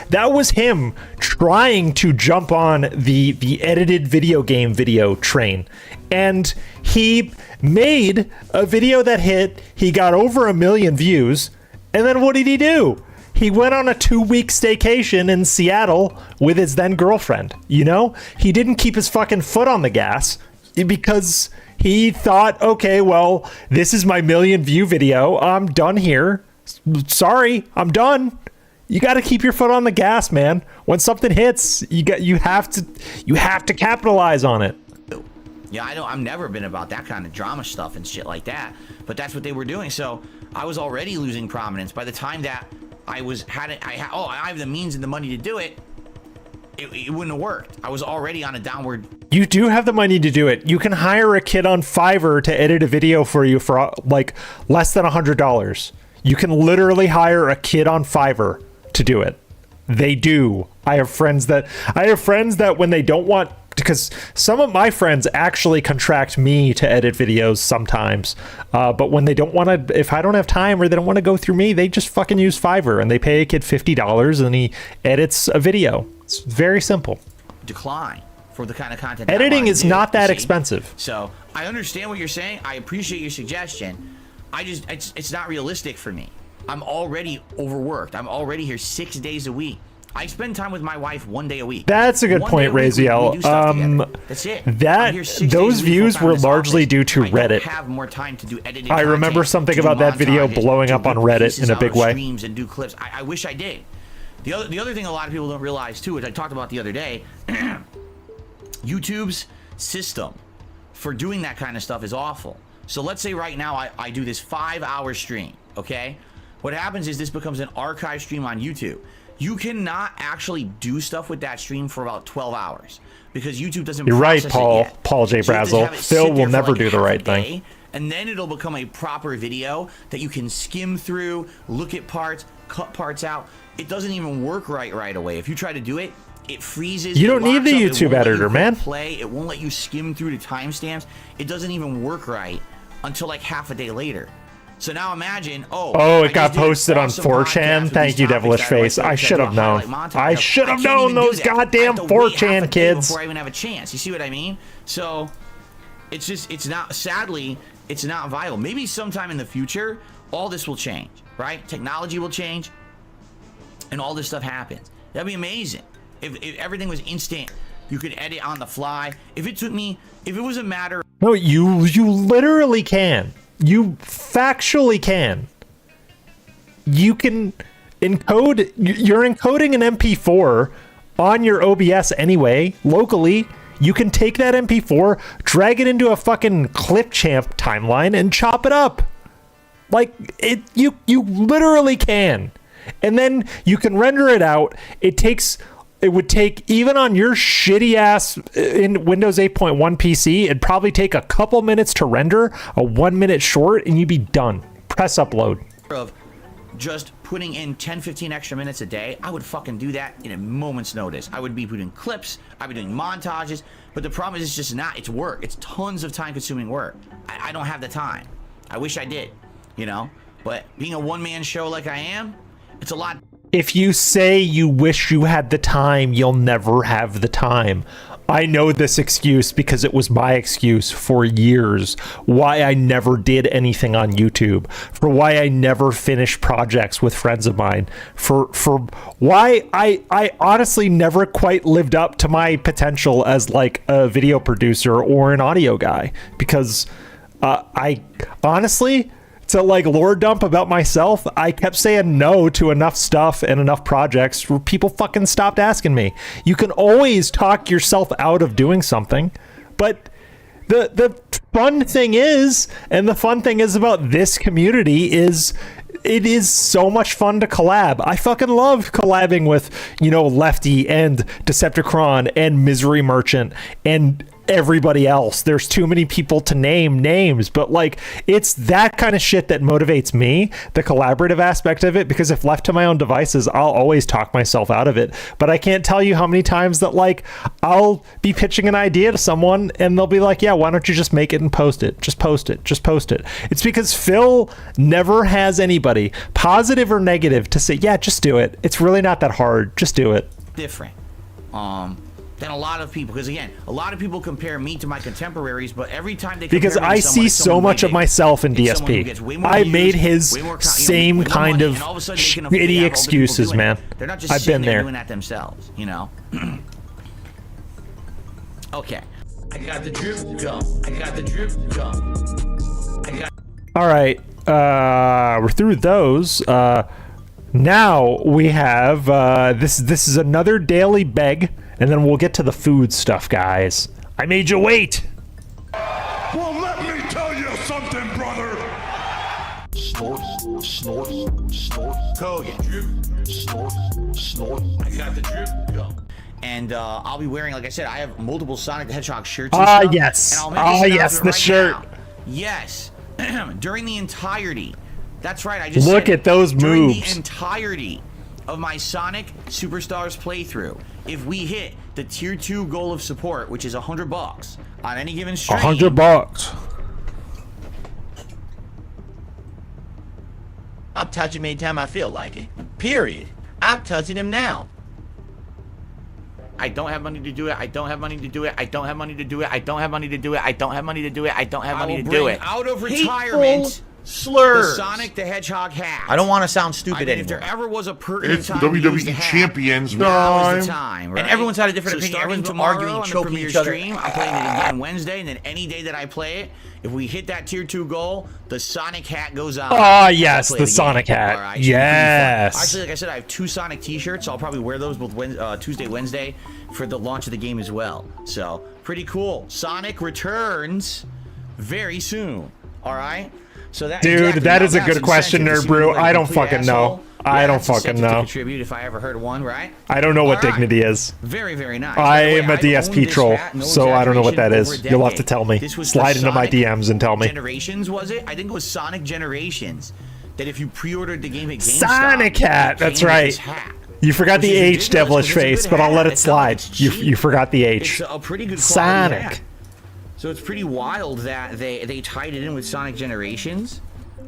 that was him trying to jump on the edited video game video train, and he made a video that hit. He got over 1 million views, and then what did he do? He went on a 2-week staycation in Seattle with his then girlfriend. You know, he didn't keep his fucking foot on the gas because he thought, okay, well, this is my 1 million view video. I'm done here. Sorry, I'm done. You got to keep your foot on the gas, man. When something hits, you have to capitalize on it. Yeah, I've never been about that kind of drama stuff and shit like that, but that's what they were doing. So I was already losing prominence by the time that I have the means and the money to do it. It wouldn't have worked. I was already on a downward. You do have the money to do it. You can hire a kid on Fiverr to edit a video for you for like less than $100. You can literally hire a kid on Fiverr to do it. They do. I have friends that when they don't want, because some of my friends actually contract me to edit videos sometimes, but when they don't want to, if I don't have time or they don't want to go through me, they just fucking use Fiverr, and they pay a kid $50 and he edits a video. It's very simple. Decline for the kind of content. Editing is not that expensive. So I understand what you're saying. I appreciate your suggestion. It's not realistic for me. I'm already overworked. I'm already here 6 days a week. I spend time with my wife 1 day a week. That's a good point, Raziel. That's it. Those views were largely due to Reddit. I have more time to do editing. I remember something about that video blowing up on Reddit in a big way. Streams and do clips. I wish I did. The other thing a lot of people don't realize too, which I talked about the other day, YouTube's system for doing that kind of stuff is awful. So let's say right now I do this 5-hour stream, okay? What happens is this becomes an archive stream on YouTube. You cannot actually do stuff with that stream for about 12 hours because YouTube doesn't You're right, process it yet. Paul J. Brazel. Phil will never do the right thing. And then it'll become a proper video that you can skim through, look at parts, cut parts out. It doesn't even work right away. If you try to do it, it freezes. You don't need the YouTube editor, man. It won't let you skim through the timestamps. It doesn't even work right until like half a day later. So now imagine, it got posted on 4chan. Thank you, Devilish Face. I should have known. I should have known those goddamn 4chan kids. Before I even have a chance. You see what I mean? So it's just, sadly, it's not viable. Maybe sometime in the future, all this will change, right? Technology will change and all this stuff happens. That'd be amazing. If everything was instant, you could edit on the fly. If it was a matter. No, you literally can. You factually can. You can encode. You're encoding an MP4 on your OBS anyway, locally. You can take that MP4, drag it into a fucking Clipchamp timeline, and chop it up. Like it, you literally can. And then you can render it out. It would take, even on your shitty ass in Windows 8.1 PC, it'd probably take a couple minutes to render a 1 minute short and you'd be done. Press upload. Of just putting in 10-15 extra minutes a day, I would fucking do that in a moment's notice. I would be putting clips, I'd be doing montages, but the problem is it's just not, it's work. It's tons of time consuming work. I don't have the time. I wish I did, you know? But being a one-man show like I am, it's a lot. If you say you wish you had the time, you'll never have the time. I know this excuse because it was my excuse for years. Why I never did anything on YouTube. For why I never finished projects with friends of mine. For why I honestly never quite lived up to my potential as like a video producer or an audio guy. Because I honestly... to like lore dump about myself, I kept saying no to enough stuff and enough projects where people fucking stopped asking me. You can always talk yourself out of doing something, but the fun thing is, and the fun thing is about this community is it is so much fun to collab. I fucking love collabing with, you know, Lefty and Decepticon and Misery Merchant and everybody else. There's too many people to name names, but like it's that kind of shit that motivates me, the collaborative aspect of it, because if left to my own devices, I'll always talk myself out of it. But I can't tell you how many times that like I'll be pitching an idea to someone and they'll be like, yeah, why don't you just make it and post it? Just post it. Just post it. It's because Phil never has anybody, positive or negative, to say, yeah, just do it. It's really not that hard. Just do it. Different. Than a lot of people, because again, a lot of people compare me to my contemporaries, but every time they because I see so much of myself in DSP. I made his same kind of shitty excuses, man. They're not just I've been there doing that themselves, you know. Okay. I got the drip go. I got the drip go. All right, we're through those. Now we have this is another daily beg. And then we'll get to the food stuff, guys. I made you wait. Well, let me tell you something, brother. Snort, snort, snort. Kogan. Drip. Snort, snort. I got the drip go. And I'll be wearing, like I said, I have multiple Sonic the Hedgehog shirts and stuff. Yes. And I'll make yes, the shirt. Now. Yes. During the entirety. That's right. I just look at those moves. During the entirety of my Sonic Superstars playthrough, if we hit the tier 2 goal of support, which is $100 on any given stream, $100. I'm touching him anytime I feel like it. Period. I'm touching him now. I don't have money to do it. I don't have money to do it. I don't have money to do it. I don't have money to do it. I don't have money to do it. I don't have money to do it. Out of retirement. slurs. The Sonic the Hedgehog hat. I don't want to sound stupid I mean, if anymore. there ever was a pertinent It's the time to use WWE the hat, Champions now is the time. time, right? And everyone's had a different opinion. Starting Everyone's tomorrow arguing, on the choking premiere each other. stream, I'm playing it again Wednesday, and then any day that I play it, if we hit that tier 2 goal, the Sonic hat goes on. Oh, yes, Play the it again. Sonic hat. All right, should be pretty fun. Yes. Actually, like I said, I have 2 Sonic t-shirts, so I'll probably wear those both Tuesday, Wednesday for the launch of the game as well. So, pretty cool. Sonic returns very soon. All right? So that Dude, exactly, that now is a that's good question, incentive to Nerd see me Brew. like a I don't complete fucking asshole. know. I don't that's fucking incentive to know. contribute if I ever heard one, right? I don't know what All right. dignity is. Very, very nice. I By the way, am a I've DSP owned this troll, hat, no so I don't know what that exaggeration, is. You'll have over to a tell me. decade. This was Slide the into my Sonic DMs and tell me. Generations, was it? I think it was Sonic Generations. That if you pre-ordered the game at GameStop, Sonic hat, it that's came with right. this hat. You forgot Which the is H, ridiculous, devilish 'cause it's a face, good but I'll let hat. it It's not like slide. it's You cheap. forgot the H. It's a pretty good quality Sonic. hat. So it's pretty wild that they tied it in with Sonic Generations.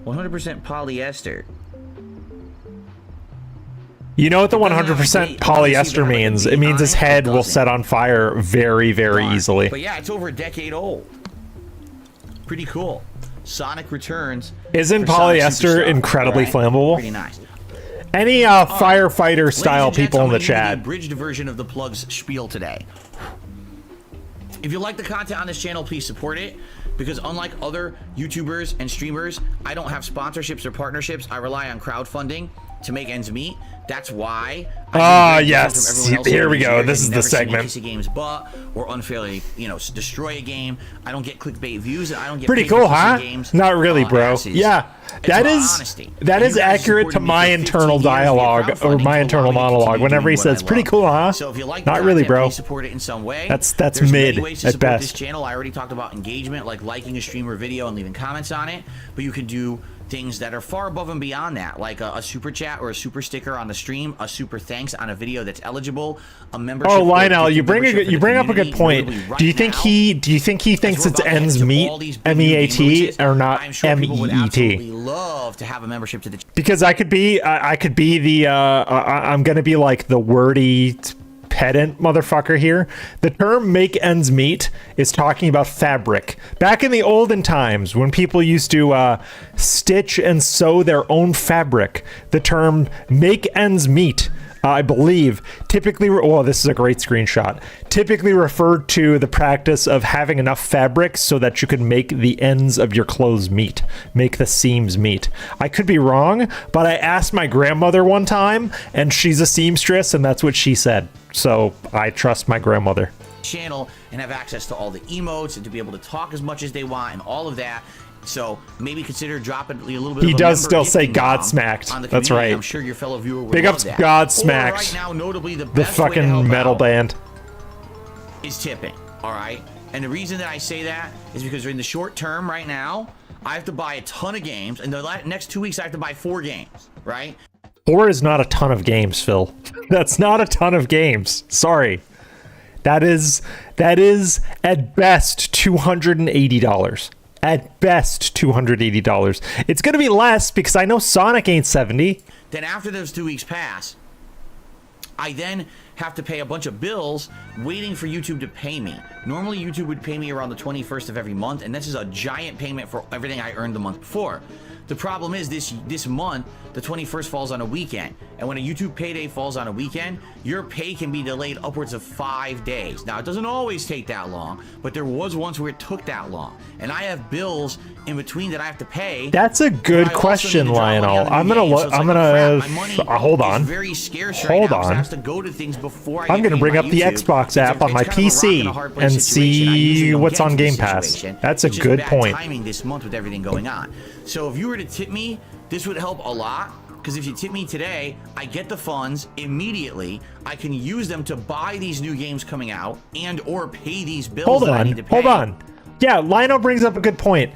100% polyester. You know what the It doesn't have a 100% date. Obviously, polyester they have, like, a means? date It means on his it. head It will doesn't. set on fire very, very Darn. easily. But yeah, it's over a decade old. Pretty cool. Sonic returns. Isn't for Sonic polyester Superstar, incredibly right? flammable? Pretty nice. Any firefighter style Ladies and gents, people I'm in the gonna give you chat? abridged version of the plugs spiel today. If you like the content on this channel, please support it. Because unlike other YouTubers and streamers, I don't have sponsorships or partnerships. I rely on crowdfunding to make ends meet. That's why. Yes. Here we go. This is the segment. Kiss a game's butt or unfairly, destroy a game. I don't get clickbait views. I don't get Pretty paid for cool, kissing huh? games, Not really, bro. asses. Yeah, It's that about is honesty. that You is guys accurate to supported me my for 15 internal years via dialogue or crowdfunding my to internal allow me to monologue. continue Whenever he doing what says, I "Pretty love." cool, huh?" So if you like the Not really, content, bro. please support it in some way. That's There's mid many ways to at support best. this channel. I already talked about engagement, like liking a stream or video and leaving comments on it. But you can do things that are far above and beyond that, like a super chat or a super sticker on the stream, a super thanks on a video that's eligible, a membership. Oh, or Lionel, you gifted bring membership for you the bring up a good community. point. Literally right Do you think now, he thinks as we're it's about to ends head to meet all these big new game MEAT releases, or not I'm sure people would absolutely MEET? love to have a membership to the Because I could be the I'm gonna be like the wordy pedant motherfucker here. The term make ends meet is talking about fabric. Back in the olden times when people used to stitch and sew their own fabric, the term make ends meet, I believe, typically, this is a great screenshot, typically referred to the practice of having enough fabric so that you can make the ends of your clothes meet, make the seams meet. I could be wrong, but I asked my grandmother one time, and she's a seamstress, and that's what she said. So I trust my grandmother. channel and have access to all the emotes and to be able to talk as much as they want and all of that. So maybe consider dropping a little bit. He of a does member still say gifting bomb Godsmacked. on the That's community. right. I'm sure your fellow viewer would Big love ups that. Godsmacked. Or right now, notably the The best way to help fucking metal out band. is tipping. All right, and the reason that I say that is because in the short term right now, I have to buy a ton of games, and the next 2 weeks I have to buy 4 games. Right. 4 is not a ton of games, Phil. That's not a ton of games. Sorry. That is at best $280. At best $280. It's gonna be less because I know Sonic ain't 70. Then after those 2 weeks pass, I then have to pay a bunch of bills waiting for YouTube to pay me. Normally YouTube would pay me around the 21st of every month, and this is a giant payment for everything I earned the month before. The problem is this month, the 21st falls on a weekend. And when a YouTube payday falls on a weekend, your pay can be delayed upwards of 5 days. Now, it doesn't always take that long, but there was once where it took that long. And I have bills in between that I have to pay. That's a good question, Lionel. I'm gonna look. I'm gonna hold on. Very scarce Hold right now, so I on. have to go to things before I I'm get gonna paid bring by up the YouTube. Xbox app on my It's kind of a rock PC and a hard place and situation. I usually see don't what's get on into this Game Pass. situation. That's a It's just good bad point. timing this month with everything going on. So if you were to tip me, this would help a lot. Because if you tip me today, I get the funds immediately. I can use them to buy these new games coming out and or pay these bills Hold that I need on. to pay. Hold on. Yeah, Lionel brings up a good point.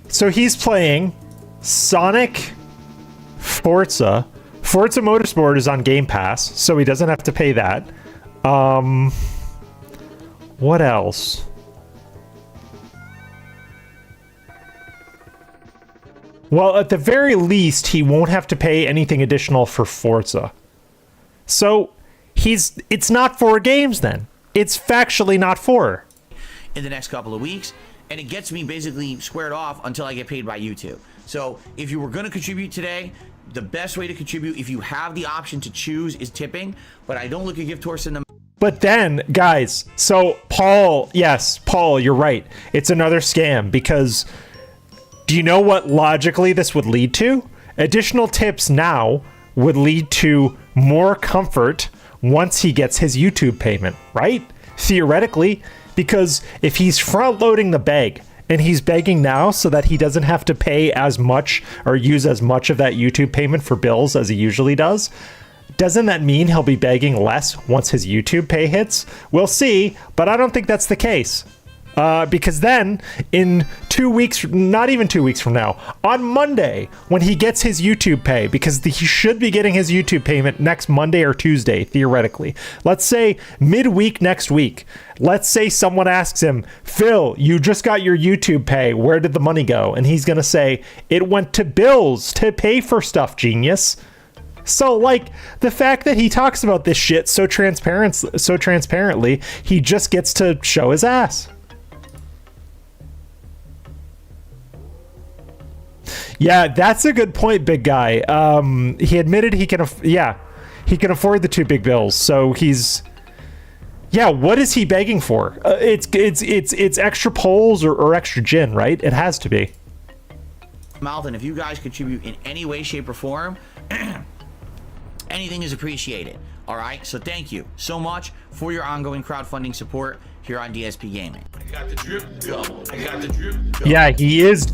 So he's playing Sonic, Forza. Forza Motorsport is on Game Pass, so he doesn't have to pay that. What else? Well, at the very least, he won't have to pay anything additional for Forza. So it's not 4 games then. It's factually not 4. In the next couple of weeks, and it gets me basically squared off until I get paid by YouTube. So if you were going to contribute today, the best way to contribute, if you have the option to choose, is tipping. But I don't look at gift horse in the. But then, guys, so Paul, yes, Paul, you're right. It's another scam because do you know what logically this would lead to? Additional tips now would lead to more comfort once he gets his YouTube payment, right? Theoretically, because if he's front loading the bag and he's begging now so that he doesn't have to pay as much or use as much of that YouTube payment for bills as he usually does, doesn't that mean he'll be begging less once his YouTube pay hits? We'll see, but I don't think that's the case. Because then in 2 weeks, not even 2 weeks from now, on Monday, when he gets his YouTube pay, because he should be getting his YouTube payment next Monday or Tuesday, theoretically. Let's say midweek next week. Let's say someone asks him, Phil, you just got your YouTube pay. Where did the money go? And he's going to say, it went to bills to pay for stuff, genius. So, like, the fact that he talks about this shit so transparently, he just gets to show his ass. Yeah, that's a good point, big guy. He admitted he can afford the 2 big bills. So he's, what is he begging for? It's extra polls or extra gin, right? It has to be. Mouth, and if you guys contribute in any way, shape, or form, anything is appreciated. All right, so thank you so much for your ongoing crowdfunding support here on DSP Gaming. I got the drip double. I got the drip double. Yeah, he is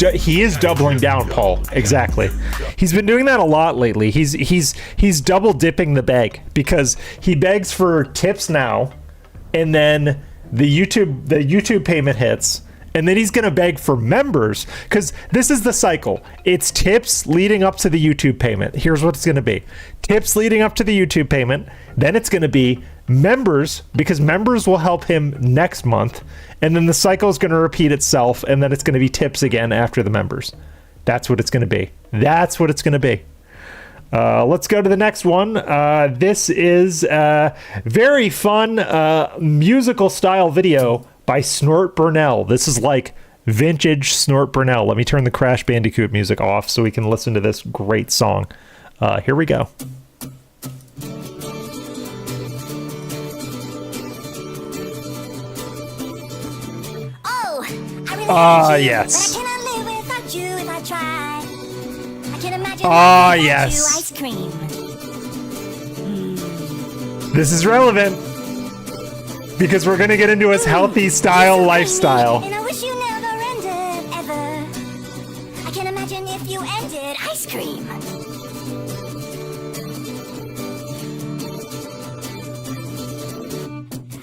doubling down, Paul. Exactly. He's been doing that a lot lately. He's double dipping the bag because he begs for tips now, and then the YouTube payment hits, and then he's going to beg for members because this is the cycle. It's tips leading up to the YouTube payment. Here's what it's going to be. Tips leading up to the YouTube payment. Then it's going to be members because members will help him next month. And then the cycle is going to repeat itself. And then it's going to be tips again after the members. That's what it's going to be. That's what it's going to be. Let's go to the next one. This is a very fun musical style video by Snort Burnell. This is like vintage Snort Burnell. Let me turn the Crash Bandicoot music off so we can listen to this great song. Here we go. Yes. Yes. This is relevant because we're going to get into his healthy style lifestyle. And I wish you never ended, ever. I can imagine if you ended ice cream.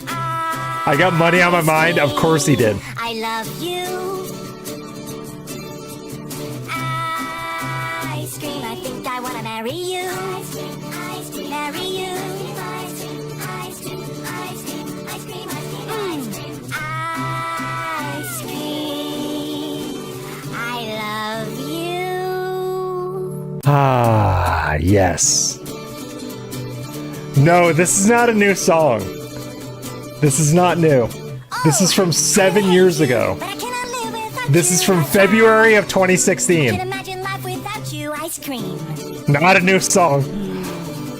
I got money on my mind. Of course he did. I love you. Ice cream. I think I want to marry you. Ice cream, marry you. Ice cream, ice cream, ice cream, ice cream, ice cream, ice cream. I love you. Ah, yes. No, this is not a new song. This is not new. This is from 7 years ago. This is from February of 2016. Not a new song.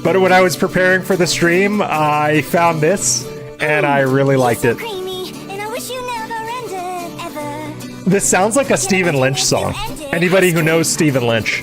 But when I was preparing for the stream, I found this, and I really liked it. This sounds like a Stephen Lynch song. Anybody who knows Stephen Lynch.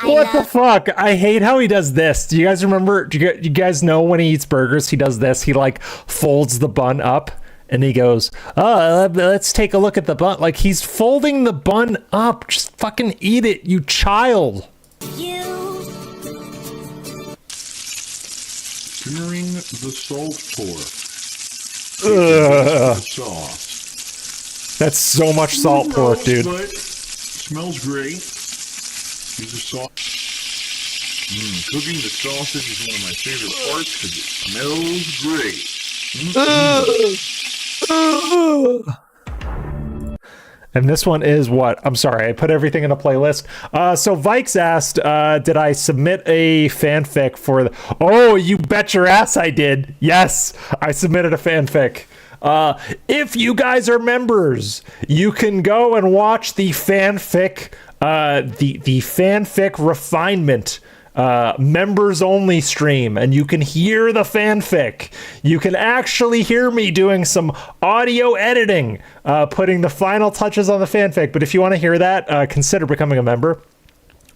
What the fuck? I hate how he does this. Do you guys remember? Do you guys know when he eats burgers, he does this? He like folds the bun up and he goes, "Oh, let's take a look at the bun." Like he's folding the bun up. Just fucking eat it, you child. Simmering the salt pork. Ugh. Sauce. That's so much salt pork, dude. But smells great. These are sauce. Cooking the sausage is one of my favorite parts because it smells great. And this one is what? I'm sorry, I put everything in a playlist. So Vikes asked, did I submit a fanfic for the... Oh, you bet your ass I did. Yes, I submitted a fanfic. If you guys are members, you can go and watch the fanfic, the fanfic refinement members only stream, and you can hear the fanfic. You can actually hear me doing some audio editing, putting the final touches on the fanfic. But if you want to hear that, consider becoming a member.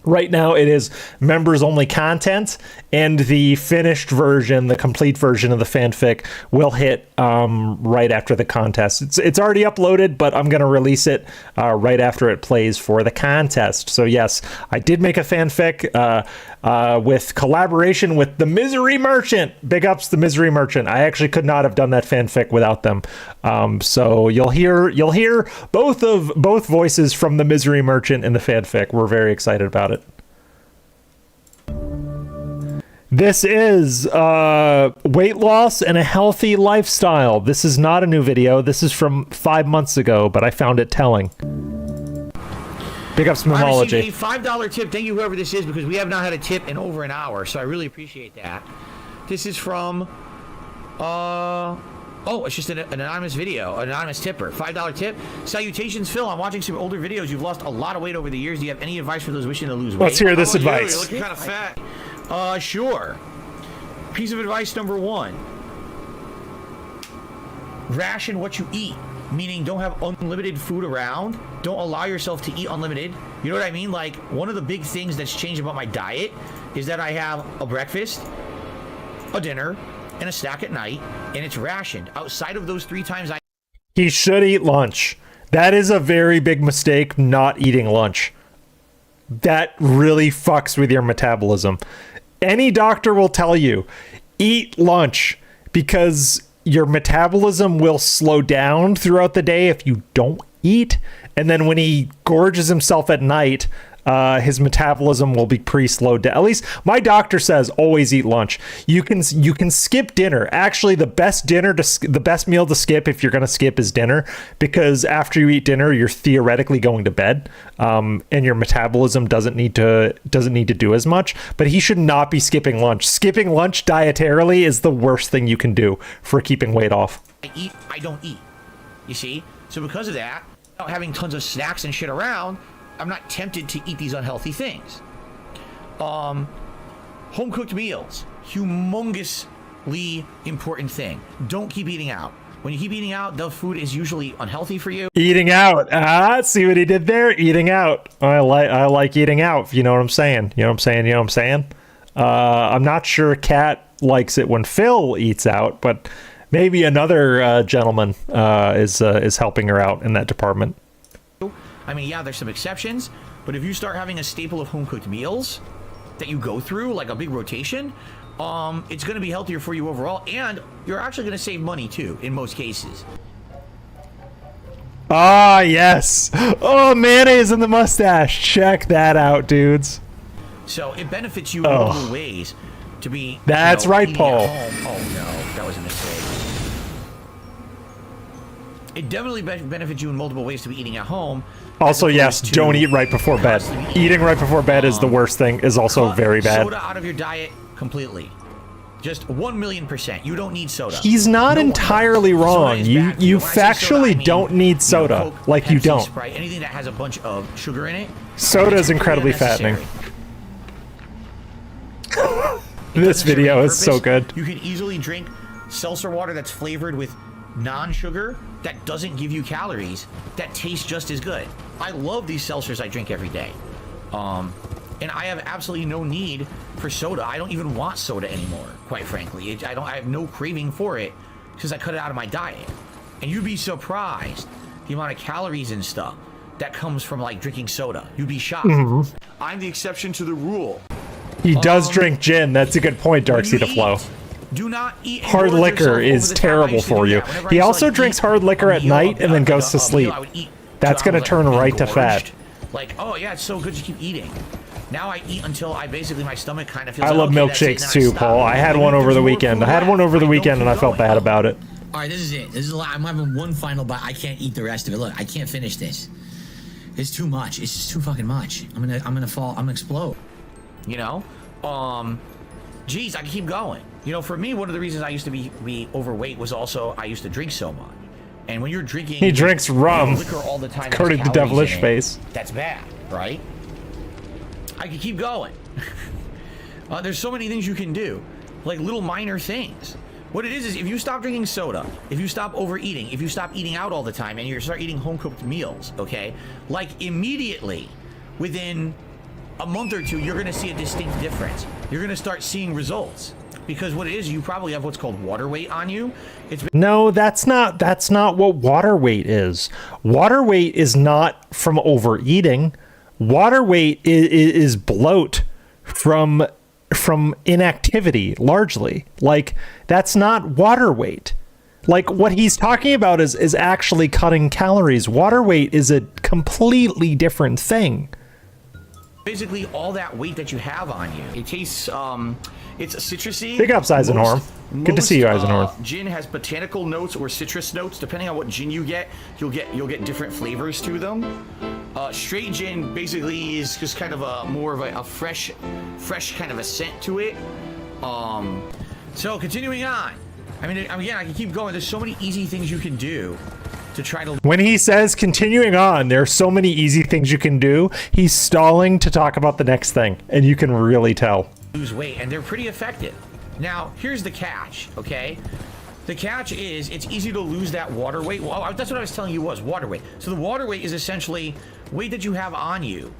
Right now it is members only content, and the finished version, the complete version of the fanfic will hit right after the contest. It's already uploaded, but I'm going to release it right after it plays for the contest. So yes, I did make a fanfic with collaboration with the Misery Merchant. Big ups the Misery Merchant. I actually could not have done that fanfic without them. So you'll hear both voices from the Misery Merchant in the fanfic. We're very excited about it. This is weight loss and a healthy lifestyle. This is not a new video. This is from 5 months ago, but I found it telling. Big ups Memology. I received a $5 tip. Thank you, whoever this is, because we have not had a tip in over an hour, so I really appreciate that. This is from, oh, it's just an anonymous video, an anonymous tipper. $5 tip. Salutations, Phil. I'm watching some older videos. You've lost a lot of weight over the years. Do you have any advice for those wishing to lose weight? Let's hear this advice. You're looking kind of fat. Sure. Piece of advice number 1. Ration what you eat. Meaning don't have unlimited food around. Don't allow yourself to eat unlimited. You know what I mean? Like, one of the big things that's changed about my diet is that I have a breakfast, a dinner, and a snack at night, and it's rationed. Outside of those 3 times He should eat lunch. That is a very big mistake, not eating lunch. That really fucks with your metabolism. Any doctor will tell you, eat lunch, because your metabolism will slow down throughout the day if you don't eat. And then when he gorges himself at night, his metabolism will be pre-slowed down. At least my doctor says always eat lunch. You can skip dinner. Actually, the best meal to skip, if you're going to skip, is dinner, because after you eat dinner, you're theoretically going to bed, and your metabolism doesn't need to do as much. But he should not be skipping lunch. Skipping lunch dietarily is the worst thing you can do for keeping weight off. I don't eat. You see? So because of that, without having tons of snacks and shit around, I'm not tempted to eat these unhealthy things. Home-cooked meals, humongously important thing. Don't keep eating out. When you keep eating out, the food is usually unhealthy for you. Eating out. See what he did there? Eating out. I like eating out. You know what I'm saying? You know what I'm saying? I'm not sure Kat likes it when Phil eats out, but maybe another gentleman is helping her out in that department. I mean, yeah, there's some exceptions, but if you start having a staple of home-cooked meals that you go through, like a big rotation, it's going to be healthier for you overall, and you're actually going to save money, too, in most cases. Ah, yes. Oh, mayonnaise in the mustache. Check that out, dudes. So it benefits you in multiple ways to be... That's right, Paul. Oh, no, that was a mistake. It definitely benefits you in multiple ways to be eating at home. Also, yes, don't eat right before bed. Eating right before bed is the worst thing, is also very bad. Soda out of your diet completely. Just 1,000,000%. You don't need soda. He's not entirely wrong. You factually don't need soda. Coke, like, you Pepsi, don't. Sprite, anything that has a bunch of sugar in it. Soda is incredibly fattening. This video is so good. You can easily drink seltzer water that's flavored with non-sugar that doesn't give you calories that taste just as good. I love these seltzers I drink every day. And I have absolutely no need for soda. I don't even want soda anymore, quite frankly. I have no craving for it because I cut it out of my diet. And you'd be surprised the amount of calories and stuff that comes from like drinking soda. You'd be shocked. Mm-hmm. I'm the exception to the rule. He does drink gin. That's a good point, Darksea to Flow. Do not eat hard liquor is terrible for you. He also drinks hard liquor at night and then goes to sleep. That's going to turn right to fat. Like, oh yeah, it's so good to keep eating. Now I eat until my stomach kind of feels I love milkshakes too, Paul. I had one over the weekend. And I felt bad about it. All right, this is it. This is a lot. I'm having one final bite. I can't eat the rest of it. Look, I can't finish this. It's too much. It's just too fucking much. I'm gonna fall. I'm gonna explode. You know? Geez, I can keep going. You know, for me, one of the reasons I used to be overweight was also I used to drink so much. And when you're drinking, he drinks rum. Liquor all the time. According to Devilish Face. That's bad, right? I can keep going. There's so many things you can do, like little minor things. What it is if you stop drinking soda, if you stop overeating, if you stop eating out all the time, and you start eating home-cooked meals, okay? Like immediately, within a month or two, you're gonna see a distinct difference. You're gonna start seeing results. Because what it is, you probably have what's called water weight on you. No, that's not what water weight is. Water weight is not from overeating. Water weight is bloat from inactivity, largely. Like, that's not water weight. Like, what he's talking about is actually cutting calories. Water weight is a completely different thing. Basically, all that weight that you have on you. It tastes, it's citrusy. Big ups, Eisenhorn. Good to see you, Eisenhorn. Gin has botanical notes or citrus notes. Depending on what gin you get, you'll get different flavors to them. Straight gin basically is just kind of more of a fresh kind of a scent to it. So continuing on. I mean, again, I can keep going. There's so many easy things you can do to try to... When he says continuing on, there are so many easy things you can do, he's stalling to talk about the next thing, and you can really tell. Lose weight, and they're pretty effective. Now, here's the catch, okay? The catch is it's easy to lose that water weight. Well, that's what I was telling you was water weight. So the water weight is essentially weight that you have on you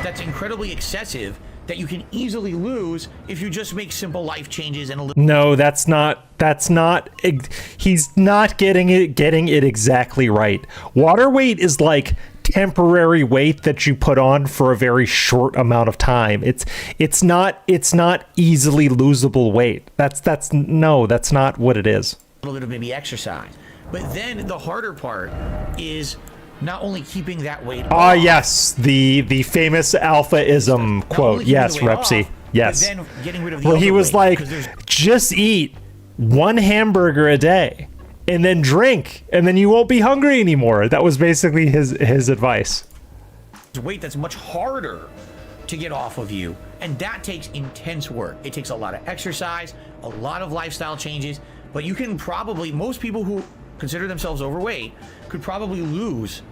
that's incredibly excessive that you can easily lose if you just make simple life changes and a little... No, that's not he's not getting it exactly right. Water weight is like temporary weight that you put on for a very short amount of time. It's not easily losable weight. That's not what it is. A little bit of maybe exercise. But then the harder part is not only keeping that weight off, yes, the famous alphaism quote. Yes, Repsy. Yes. But then getting rid of the well, he was weight, like, just eat one hamburger a day and then drink, and then you won't be hungry anymore. That was basically his advice. Weight that's much harder to get off of you, and that takes intense work. It takes a lot of exercise, a lot of lifestyle changes, but you can probably, most people who consider themselves overweight could probably lose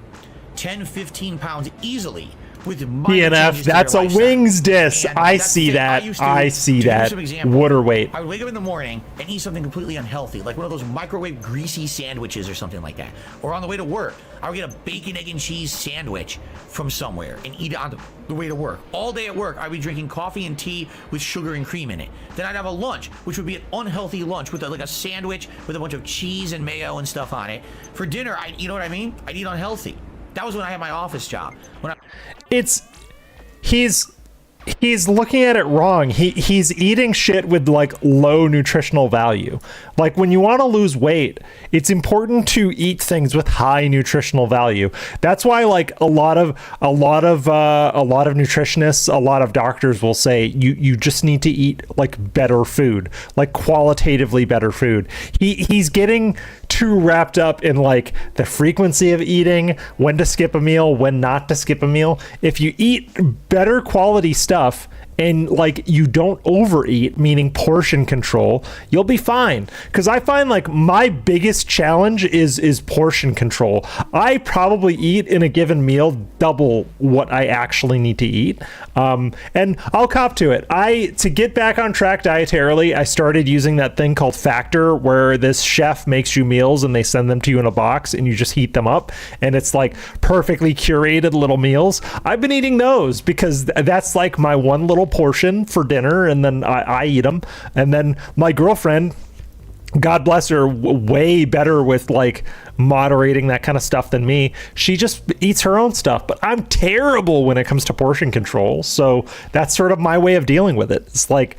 10, 15 pounds easily with PNF, that's a wings diss. I see that. I see that. Water weight. I would wake up in the morning and eat something completely unhealthy, like one of those microwave greasy sandwiches or something like that. Or on the way to work, I would get a bacon, egg, and cheese sandwich from somewhere and eat it on the way to work. All day at work, I'd be drinking coffee and tea with sugar and cream in it. Then I'd have a lunch, which would be an unhealthy lunch with like a sandwich with a bunch of cheese and mayo and stuff on it. For dinner, you know what I mean? I'd eat unhealthy. That was when I had my office job. He's looking at it wrong. He's eating shit with like low nutritional value. Like, when you want to lose weight, it's important to eat things with high nutritional value. That's why like a lot of nutritionists, a lot of doctors will say you just need to eat like better food, like qualitatively better food. He's getting too wrapped up in like the frequency of eating, when to skip a meal, when not to skip a meal. If you eat better quality stuff and like you don't overeat, meaning portion control, you'll be fine. Because I find like my biggest challenge is portion control. I probably eat in a given meal double what I actually need to eat. And I'll cop to it. To get back on track dietarily, I started using that thing called Factor, where this chef makes you meals and they send them to you in a box and you just heat them up. And it's like perfectly curated little meals. I've been eating those because that's like my one little portion for dinner, and then I eat them. And then my girlfriend, God bless her, way better with like moderating that kind of stuff than me. She just eats her own stuff, but I'm terrible when it comes to portion control. So that's sort of my way of dealing with it. It's like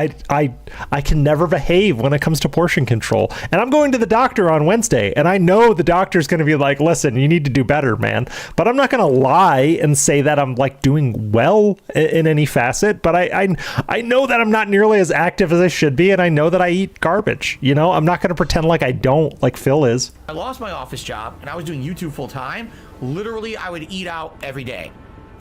I can never behave when it comes to portion control. And I'm going to the doctor on Wednesday, and I know the doctor's going to be like, listen, you need to do better, man. But I'm not going to lie and say that I'm like doing well in any facet. But I know that I'm not nearly as active as I should be, and I know that I eat garbage. You know, I'm not going to pretend like I don't, like Phil is. I lost my office job and I was doing YouTube full time. Literally, I would eat out every day.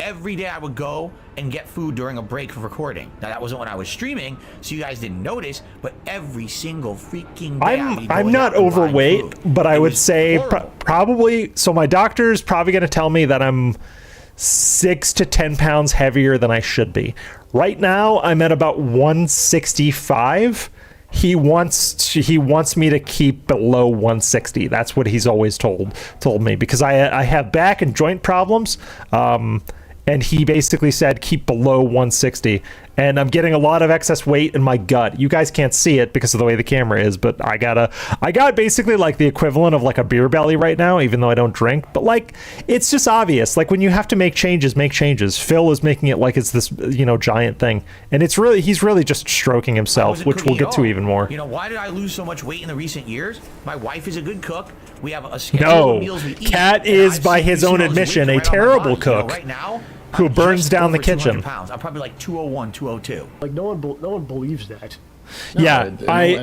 Every day I would go and get food during a break for recording. Now that wasn't when I was streaming, so you guys didn't notice, but every single freaking day I'm not overweight, but I would say probably, so my doctor's probably going to tell me that I'm 6 to 10 pounds heavier than I should be. Right now, I'm at about 165. He wants me to keep below 160. That's what he's always told me, because I have back and joint problems. And he basically said keep below 160, and I'm getting a lot of excess weight in my gut. You guys can't see it because of the way the camera is, but I got basically like the equivalent of like a beer belly right now, even though I don't drink. But like, it's just obvious. Like when you have to make changes, make changes. Phil is making it like it's this, you know, giant thing, and he's really just stroking himself, which we'll get to even more. You know, why did I lose so much weight in the recent years? My wife is a good cook. We have a schedule of meals we eat. Kat is, by his own admission, a terrible cook. You know, right now, who burns down the kitchen. Pounds. I'm probably like 201, 202. Like no one believes that. No,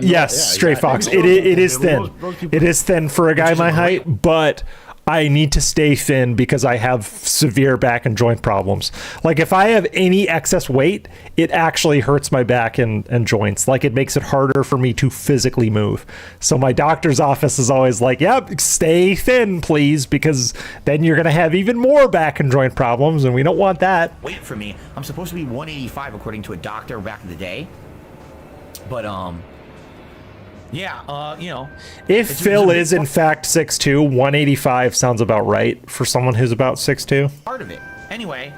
yes, Stray Fox. It is thin. It is thin for a guy my height, but I need to stay thin because I have severe back and joint problems. Like if I have any excess weight, it actually hurts my back and joints. Like it makes it harder for me to physically move. So my doctor's office is always like, yep, stay thin, please, because then you're going to have even more back and joint problems, and we don't want that. Wait for me. I'm supposed to be 185 according to a doctor back in the day. But, yeah, you know. If Phil is in fact 6'2", 185 sounds about right for someone who's about 6'2". Part of it. Anyway.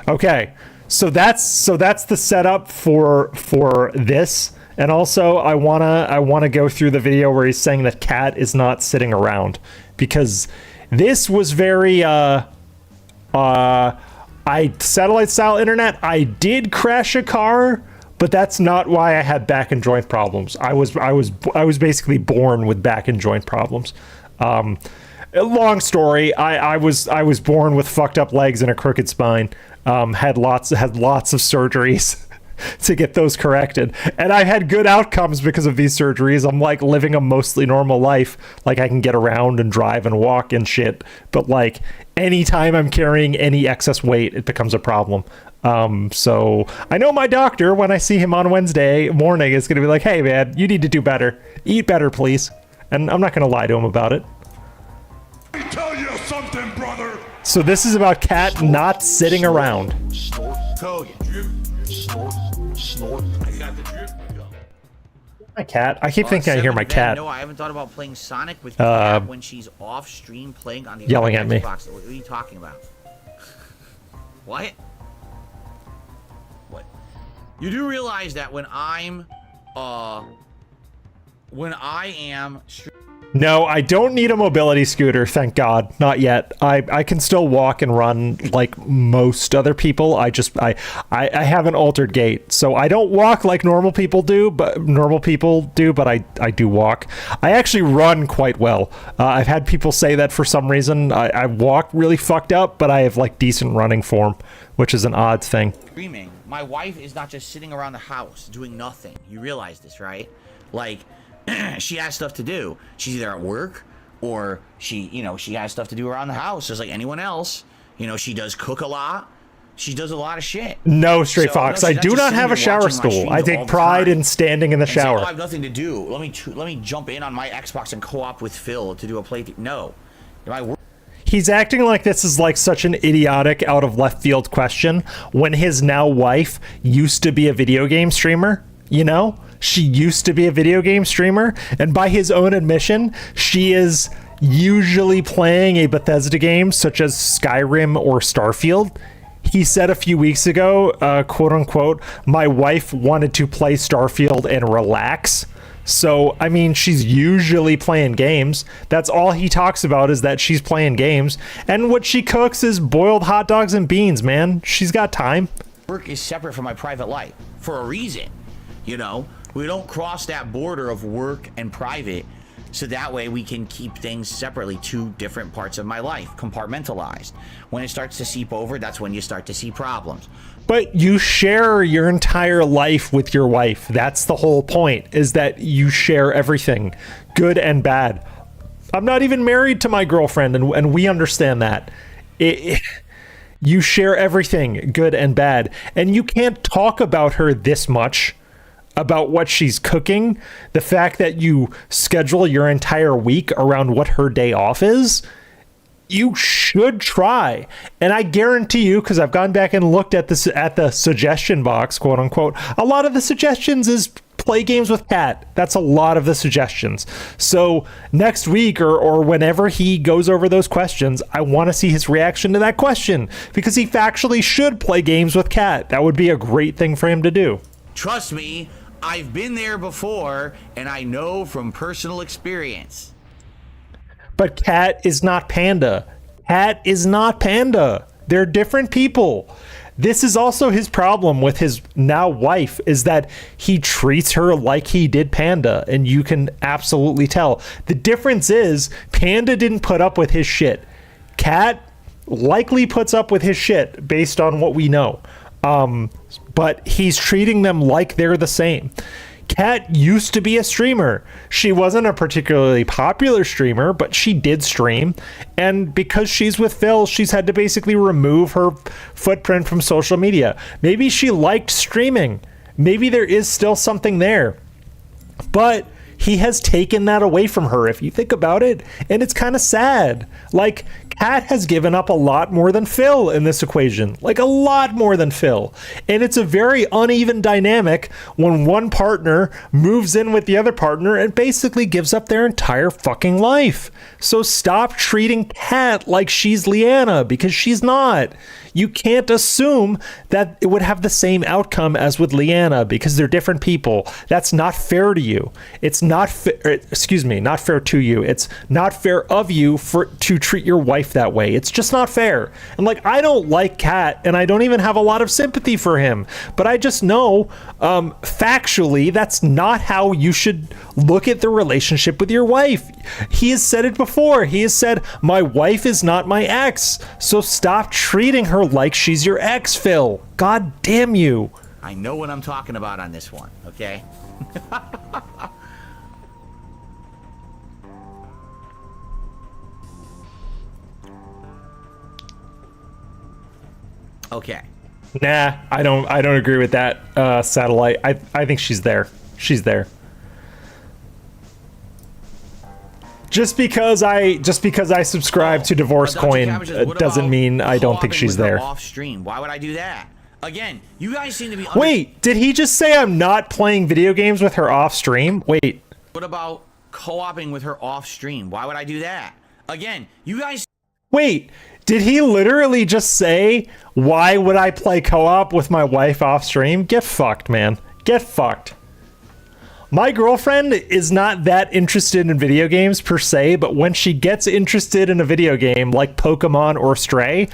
Okay, so that's the setup for this, and also I wanna go through the video where he's saying that Kat is not sitting around, because this was very satellite style internet. I did crash a car. But that's not why I had back and joint problems. I was basically born with back and joint problems. Long story. I was born with fucked up legs and a crooked spine. Had lots of surgeries to get those corrected, and I had good outcomes because of these surgeries. I'm like living a mostly normal life. Like I can get around and drive and walk and shit. But like anytime I'm carrying any excess weight, it becomes a problem. So I know my doctor, when I see him on Wednesday morning, is going to be like, hey man, you need to do better. Eat better, please. And I'm not going to lie to him about it. Let me tell you something, brother. So this is about Kat not sitting around. Snort. Snort. Snort. I got the drip. My cat. I keep thinking I hear my cat. No, I haven't thought about playing Sonic with Kat when she's off stream playing on the yelling at me. Xbox. What are you talking about? What? What? You do realize that when I am No, I don't need a mobility scooter, thank God. Not yet. I can still walk and run like most other people. I have an altered gait. So I don't walk like normal people do, but I do walk. I actually run quite well. I've had people say that for some reason. I walk really fucked up, but I have like decent running form, which is an odd thing. Streaming. My wife is not just sitting around the house doing nothing. You realize this, right? Like she has stuff to do. She's either at work or she has stuff to do around the house just like anyone else. You know, she does cook a lot. She does a lot of shit. No, Stray Fox, I do not have a shower stool. I take pride in standing in the shower. I have nothing to do. Let me jump in on my Xbox and co-op with Phil to do a playthrough. No. He's acting like this is like such an idiotic out of left field question when his now wife used to be a video game streamer, you know? She used to be a video game streamer, and by his own admission, she is usually playing a Bethesda game such as Skyrim or Starfield. He said a few weeks ago, quote unquote, my wife wanted to play Starfield and relax. So, I mean, she's usually playing games. That's all he talks about, is that she's playing games. And what she cooks is boiled hot dogs and beans, man. She's got time. Work is separate from my private life for a reason. You know, we don't cross that border of work and private, so that way we can keep things separately, two different parts of my life, compartmentalized. When it starts to seep over, that's when you start to see problems. But you share your entire life with your wife. That's the whole point, is that you share everything, good and bad. I'm not even married to my girlfriend, and we understand that. You share everything, good and bad. And you can't talk about her this much, about what she's cooking. The fact that you schedule your entire week around what her day off is, you should try. And I guarantee you, because I've gone back and looked at this at the suggestion box, quote unquote, a lot of the suggestions is play games with Cat. That's a lot of the suggestions. So next week or whenever he goes over those questions, I want to see his reaction to that question, because he factually should play games with Cat. That would be a great thing for him to do. Trust me, I've been there before, and I know from personal experience. But Cat is not Panda. Cat is not Panda. They're different people. This is also his problem with his now wife, is that he treats her like he did Panda, and you can absolutely tell. The difference is Panda didn't put up with his shit. Cat likely puts up with his shit based on what we know. But he's treating them like they're the same. Kat used to be a streamer. She wasn't a particularly popular streamer, but she did stream. And because she's with Phil, she's had to basically remove her footprint from social media. Maybe she liked streaming. Maybe there is still something there. But he has taken that away from her, if you think about it. And it's kind of sad. Like, Kat has given up a lot more than Phil in this equation. Like, a lot more than Phil. And it's a very uneven dynamic when one partner moves in with the other partner and basically gives up their entire fucking life. So stop treating Kat like she's Leanna, because she's not. You can't assume that it would have the same outcome as with Leanna, because they're different people. That's not fair to you. It's not not fair to you. It's not fair of you to treat your wife that way. It's just not fair. And like, I don't like Kat, and I don't even have a lot of sympathy for him, but I just know factually that's not how you should look at the relationship with your wife. He has said it before. He has said, my wife is not my ex, so stop treating her like she's your ex, Phil. God damn you. I know what I'm talking about on this one, okay? Okay. Nah, I don't agree with that, Satellite. I think she's there. She's there. Just because I subscribe to Divorce Coin doesn't mean I don't think she's there. Off stream. Why would I do that? Again, you guys seem to be Wait, did he just say I'm not playing video games with her off stream? Wait. What about co-oping with her off stream? Why would I do that? Again, you guys. Wait, did he literally just say, why would I play co-op with my wife off stream? Get fucked, man. Get fucked. My girlfriend is not that interested in video games per se, but when she gets interested in a video game like Pokemon or Stray,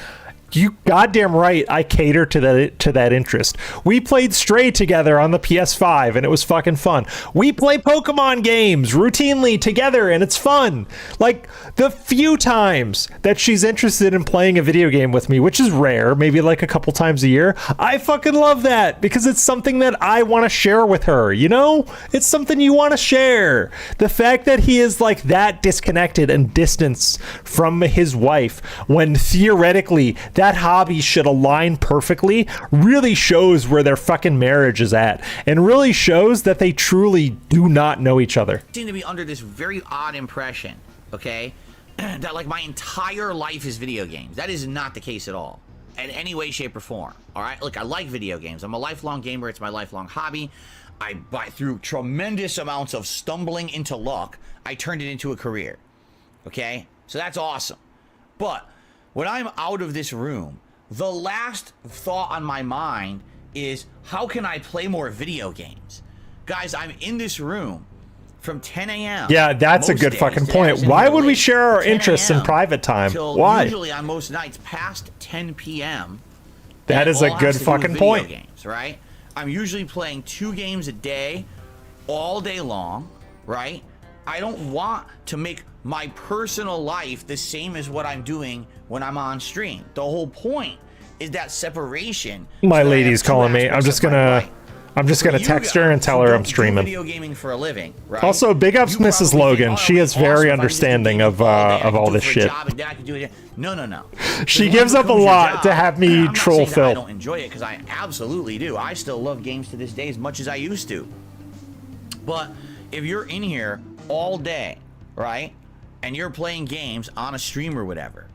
you goddamn right I cater to that interest. We played Stray together on the PS5 and it was fucking fun. We play Pokemon games routinely together and it's fun. Like, the few times that she's interested in playing a video game with me, which is rare, maybe like a couple times a year, I fucking love that, because it's something that I want to share with her, you know? It's something you want to share. The fact that he is like that disconnected and distanced from his wife, when theoretically that hobby should align perfectly, really shows where their fucking marriage is at, and really shows that they truly do not know each other. Seem to be under this very odd impression, okay, that like my entire life is video games. That is not the case at all, in any way, shape, or form. All right, look, I like video games. I'm a lifelong gamer. It's my lifelong hobby. Through tremendous amounts of stumbling into luck, I turned it into a career. Okay, so that's awesome. But when I'm out of this room, the last thought on my mind is, how can I play more video games? Guys, I'm in this room from 10 a.m. Yeah, that's a good fucking point. Why would we share our interests in private time? Why? Usually on most nights past 10 p.m. That is a all good has to do with fucking video point. Games, right? I'm usually playing 2 games a day, all day long, right? I don't want to make my personal life the same as what I'm doing when I'm on stream. The whole point is that separation. My so lady's calling me. I'm just gonna text her and tell her I'm streaming. Video gaming for a living, right? Also, big ups You Mrs. probably Logan. think, She is it'd be very awesome if I could just do understanding gaming of all day. I could all do it this for a shit. job and then I could do it. No. She As long gives as it up a becomes your lot job, to have me and I'm not troll saying that Phil. I don't enjoy it, because I absolutely do. I still love games to this day as much as I used to. But if you're in here all day, right, and you're playing games on a stream or whatever,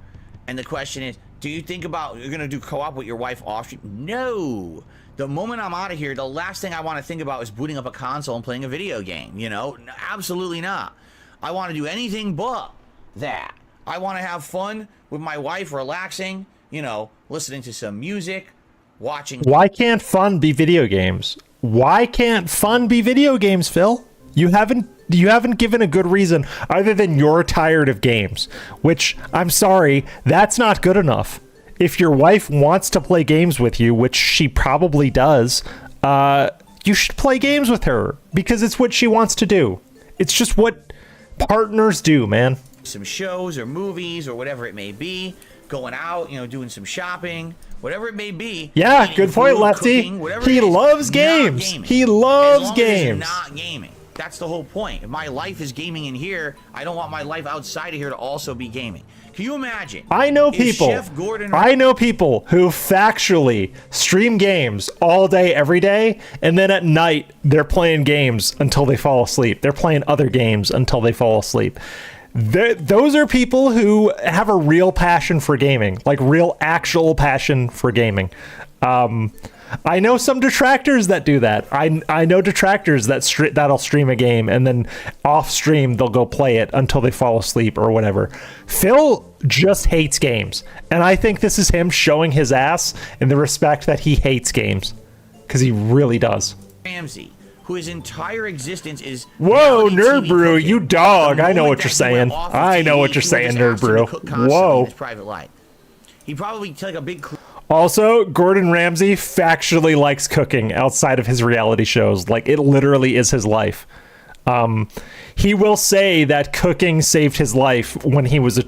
and the question is, do you think about you're gonna do co-op with your wife off stream? No. The moment I'm out of here, the last thing I want to think about is booting up a console and playing a video game. You know, absolutely not. I want to do anything but that. I want to have fun with my wife, relaxing, you know, listening to some music, watching. Why can't fun be video games? Why can't fun be video games, Phil? You haven't given a good reason other than you're tired of games, which I'm sorry, that's not good enough. If your wife wants to play games with you, which she probably does, you should play games with her because it's what she wants to do. It's just what partners do, man. Some shows or movies or whatever it may be, going out, you know, doing some shopping, whatever it may be. Yeah, eating good point, food, Lefty. cooking, whatever He it is, loves not games. gaming. He loves as long games. As it's not gaming. That's the whole point. If my life is gaming in here, I don't want my life outside of here to also be gaming. Can you imagine? I know if people. Chef Gordon I know people who factually stream games all day, every day, and then at night they're playing games until they fall asleep. They're playing other games until they fall asleep. Those are people who have a real passion for gaming, like real actual passion for gaming. I know some detractors that do that. I know detractors that'll stream a game and then off stream they'll go play it until they fall asleep or whatever. Phil just hates games, and I think this is him showing his ass in the respect that he hates games, because he really does. Ramsey, who his entire existence is. Whoa, reality Nerd TV Brew, cooking. you dog! The I know moment what you're that he saying. went off of I know TV, what you're people saying, just Nerd asked him Brew. to cook constantly Whoa. in his private life. He probably took a big. Also, Gordon Ramsay factually likes cooking outside of his reality shows. Like, it literally is his life. He will say that cooking saved his life when he was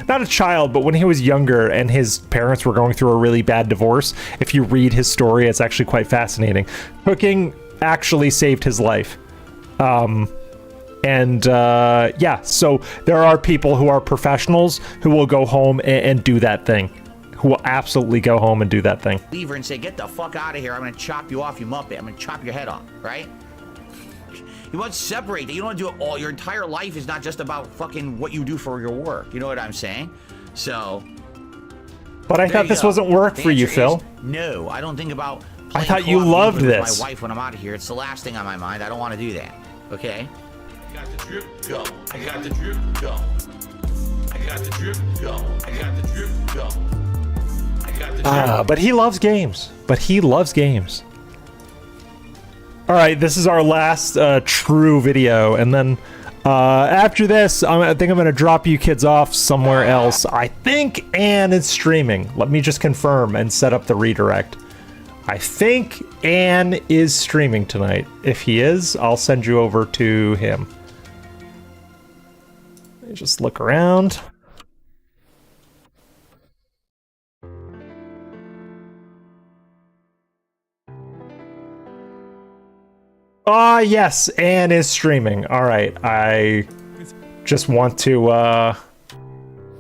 not a child, but when he was younger and his parents were going through a really bad divorce. If you read his story, it's actually quite fascinating. Cooking actually saved his life. Yeah, so there are people who are professionals who will go home and do that thing. Who will absolutely go home and do that thing. Leave her and say, "Get the fuck out of here! I'm gonna chop you off, you muppet! I'm gonna chop your head off!" Right? You want to separate that. You don't want to do it all. Your entire life is not just about fucking what you do for your work. You know what I'm saying? So. But I thought this wasn't work for you, Phil. No, I don't think about. I thought you co-op loved with this. My wife when I'm out of here. It's the last thing on my mind. I don't want to do that. Okay. I got the drip, go. I got the drip, go. I got the drip, go. I got the drip, go. But he loves games. All right, this is our last true video, and then after this, I think I'm gonna drop you kids off somewhere else. I think Ann is streaming. Let me just confirm and set up the redirect. I think Ann is streaming tonight. If he is, I'll send you over to him. Let me just look around. Yes, Ann is streaming. All right, I just want to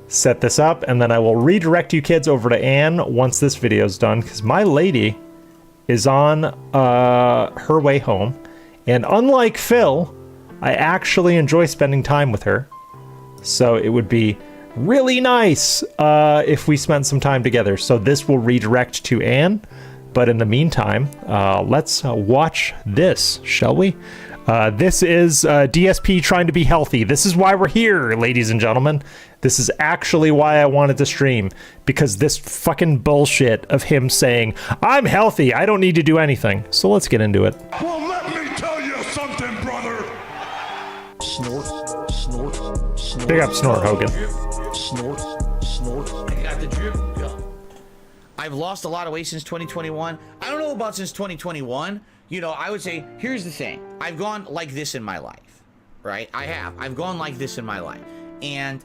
set this up, and then I will redirect you kids over to Ann once this video is done, because my lady is on her way home, and unlike Phil, I actually enjoy spending time with her, so it would be really nice if we spent some time together. So this will redirect to Ann. But in the meantime, let's watch this, shall we? This is DSP trying to be healthy. This is why we're here, ladies and gentlemen. This is actually why I wanted to stream. Because this fucking bullshit of him saying, I'm healthy, I don't need to do anything. So let's get into it. Well, let me tell you something, brother. Snort, snort, snort. Big up Snort, Hogan. Snort, snort. I got the drip, go. I've lost a lot of weight since 2021. I don't know about since 2021. You know, I would say, here's the thing. I've gone like this in my life, right? I've gone like this in my life. And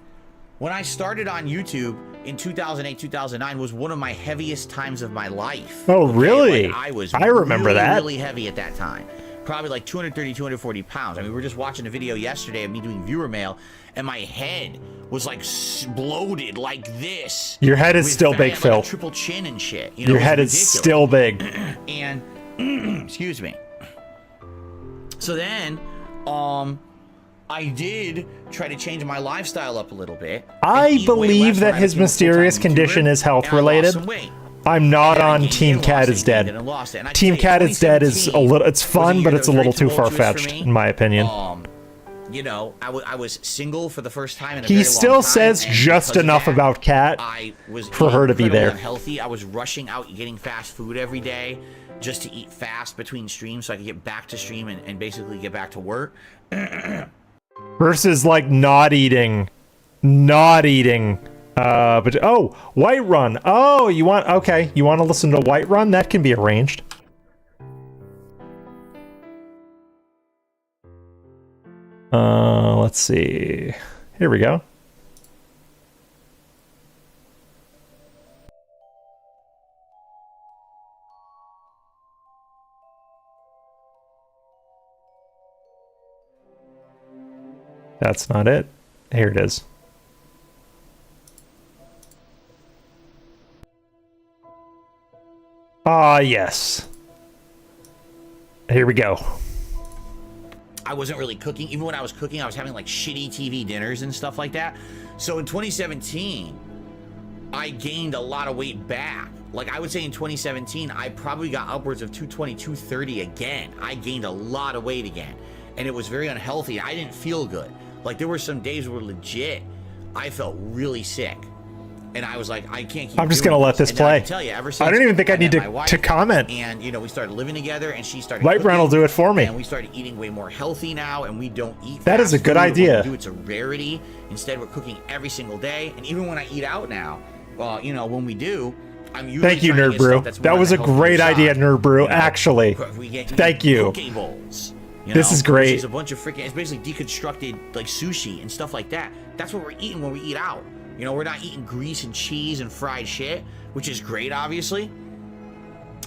when I started on YouTube in 2008, 2009 was one of my heaviest times of my life. Oh, really? Like I remember that. Really heavy at that time. Probably like 230, 240 pounds. I mean, we were just watching a video yesterday of me doing viewer mail, and my head was like bloated like this. Your head is still big, Phil. Like a triple chin and shit. You know, your head is still big. And excuse me. So then, I did try to change my lifestyle up a little bit. I believe that his mysterious condition is health related. I'm not on Team Cat is Dead. Team Cat is Dead is a little, it's fun, but it's a little too far-fetched, in my opinion. You know, I was single for the first time in a he very still long time, says and just enough that, about Cat for her to be there. Unhealthy. I was rushing out getting fast food every day just to eat fast between streams so I could get back to stream and basically get back to work. Versus like not eating. But oh, Whiterun. Oh, you want to listen to Whiterun? That can be arranged. Let's see. Here we go. That's not it. Here it is. Ah, yes. Here we go. I wasn't really cooking. Even when I was cooking, I was having like shitty TV dinners and stuff like that. So in 2017, I gained a lot of weight back. Like I would say in 2017, I probably got upwards of 220, 230 again. I gained a lot of weight again. And it was very unhealthy. I didn't feel good. Like there were some days where legit, I felt really sick. And I was like, I can't keep I'm just going to let this play. I tell you, ever since I don't even think I need to comment. And, you know, we started living together and she started Whiterun will do it for me. And we started eating way more healthy now and we don't eat That is a good idea. It's a rarity. Instead, we're cooking every single day. And even when I eat out now, you know, when we do, I'm usually Thank you, Nerd Brew. That was a great idea, Nerd Brew, actually. Thank you. Poke bowls. You this know, is great. It's a bunch of freaking, it's basically deconstructed like sushi and stuff like that. That's what we're eating when we eat out. You know, we're not eating grease and cheese and fried shit, which is great, obviously.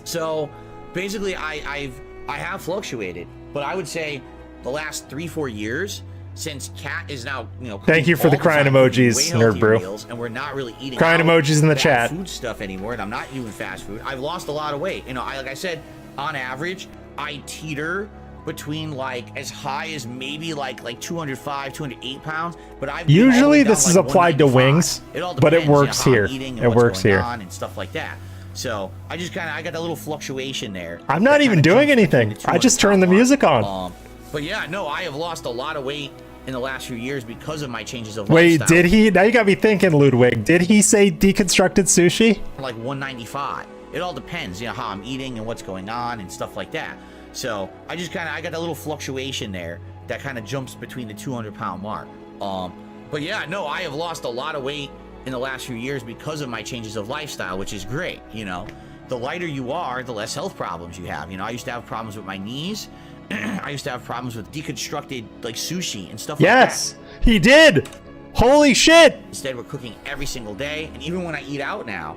So basically, I have fluctuated, but I would say the last 3-4 years since Cat is now, you know, thank you for the crying emojis, Nerd Brew. Meals, and we're not really eating crying emojis in the chat. Food stuff anymore, and I'm not doing fast food. I've lost a lot of weight. You know, like I said, on average, I teeter between like as high as maybe like 205, 208 pounds, but I've usually this is applied to wings, but it works here. It works here and stuff like that. So I just I got that little fluctuation there. I'm not even doing anything. I just turned the music on. But yeah, no, I have lost a lot of weight in the last few years because of my changes of Wait, lifestyle. did he? Now you got me thinking, Ludwig. Did he say deconstructed sushi? Like 195. It all depends, you know, how I'm eating and what's going on and stuff like that. So I just I got that little fluctuation there that kind of jumps between the 200-pound mark. But yeah, no, I have lost a lot of weight in the last few years because of my changes of lifestyle, which is great. You know, the lighter you are, the less health problems you have. You know, I used to have problems with my knees. I used to have problems with deconstructed like sushi and stuff like that. Yes, he did. Holy shit. Instead, we're cooking every single day. And even when I eat out now,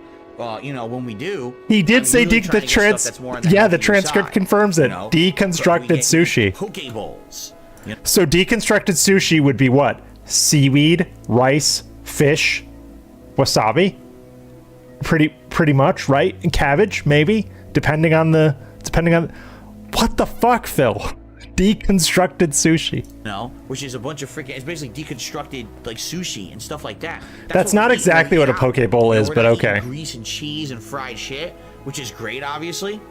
you know, when we do, he did say the transcript confirms it. You know, deconstructed sushi. Poke bowls. You know? So deconstructed sushi would be what? Seaweed, rice, fish, wasabi. Pretty much, right? And cabbage, maybe, depending on. What the fuck, Phil? Deconstructed sushi. No, which is a bunch of freaking. It's basically deconstructed like sushi and stuff like that. That's not exactly what a poke bowl is, but okay. Grease and cheese and fried shit, which is great, obviously.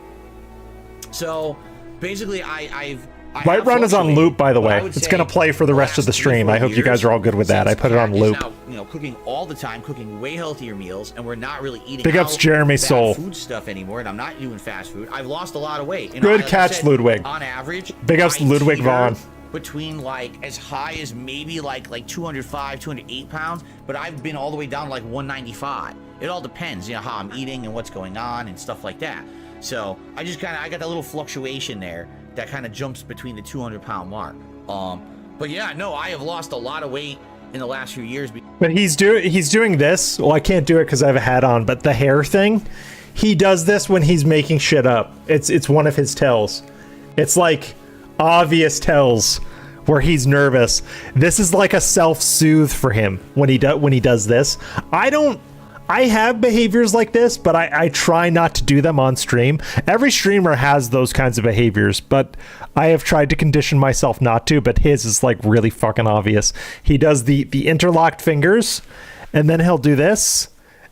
So basically, Whiterun is on loop, by the way. It's gonna play for the rest of the stream. I hope you guys are all good with that. I put it on loop. Now, you know, cooking all the time, cooking way healthier meals, and we're not really eating big ups Jeremy Soul food stuff anymore, and I'm not doing fast food. I've lost a lot of weight. You know, good like catch, said, Ludwig. On average, big ups Ludwig Vaughn. between like as high as maybe like 205, 208 pounds, but I've been all the way down to like 195. It all depends, you know, how I'm eating and what's going on and stuff like that. So I got that little fluctuation there that kind of jumps between the 200-pound mark. But yeah, no, I have lost a lot of weight in the last few years. But he's doing this. Well, I can't do it because I have a hat on. But the hair thing, he does this when he's making shit up. It's one of his tells. It's like obvious tells where he's nervous. This is like a self-soothe for him when he does this. I have behaviors like this, but I try not to do them on stream. Every streamer has those kinds of behaviors, but I have tried to condition myself not to, but his is like really fucking obvious. He does the interlocked fingers, and then he'll do this,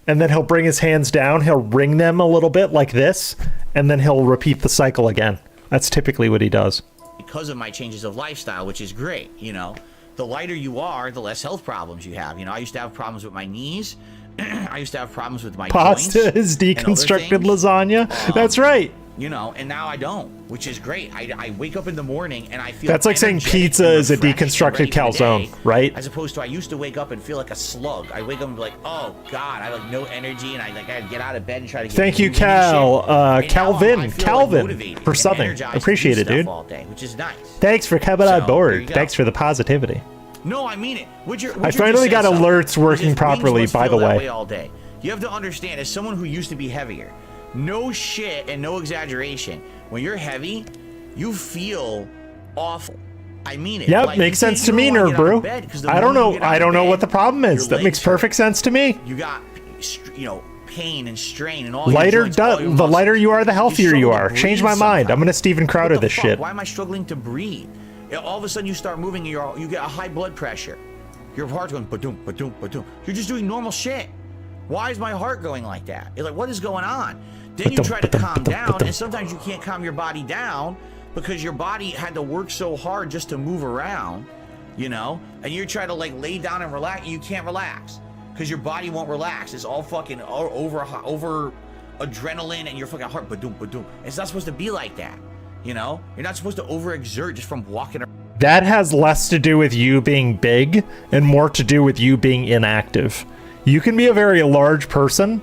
and then he'll bring his hands down, he'll wring them a little bit like this, and then he'll repeat the cycle again. That's typically what he does. Because of my changes of lifestyle, which is great, you know. The lighter you are, the less health problems you have. You know, I used to have problems with my knees. I used to have problems with my pasta joints is deconstructed lasagna. That's right. You know, and now I don't, which is great. I wake up in the morning and I feel that's like saying pizza is a deconstructed calzone, right? As opposed to I used to wake up and feel like a slug. I wake up and be like, oh God, I have like no energy, and I gotta get out of bed and try to get. Thank you, Calvin, for subbing. Appreciate it, dude. All day, which is nice. Thanks for coming on board. Thanks for the positivity. No, I mean it. I finally got alerts working properly, by the way. All day. You have to understand, as someone who used to be heavier, no shit and no exaggeration, when you're heavy, you feel awful. I mean it. Yep, like, makes sense to me, Nerd Brew. I don't know what the problem is. That makes perfect sense to me. You got, you know, pain and strain and all. The lighter you are, the healthier you are. Change my mind. I'm gonna Steven Crowder this shit. Why am I struggling to breathe? All of a sudden you start moving and you get a high blood pressure. Your heart's going ba-doom, ba-doom, ba-doom. You're just doing normal shit. Why is my heart going like that? You're like, what is going on? Then you try to calm down, and sometimes you can't calm your body down because your body had to work so hard just to move around, you know? And you try to like lay down and relax, and you can't relax because your body won't relax. It's all fucking over adrenaline, and your fucking heart ba-doom, ba-doom. It's not supposed to be like that. You know, you're not supposed to overexert just from walking around. That has less to do with you being big and more to do with you being inactive. You can be a very large person,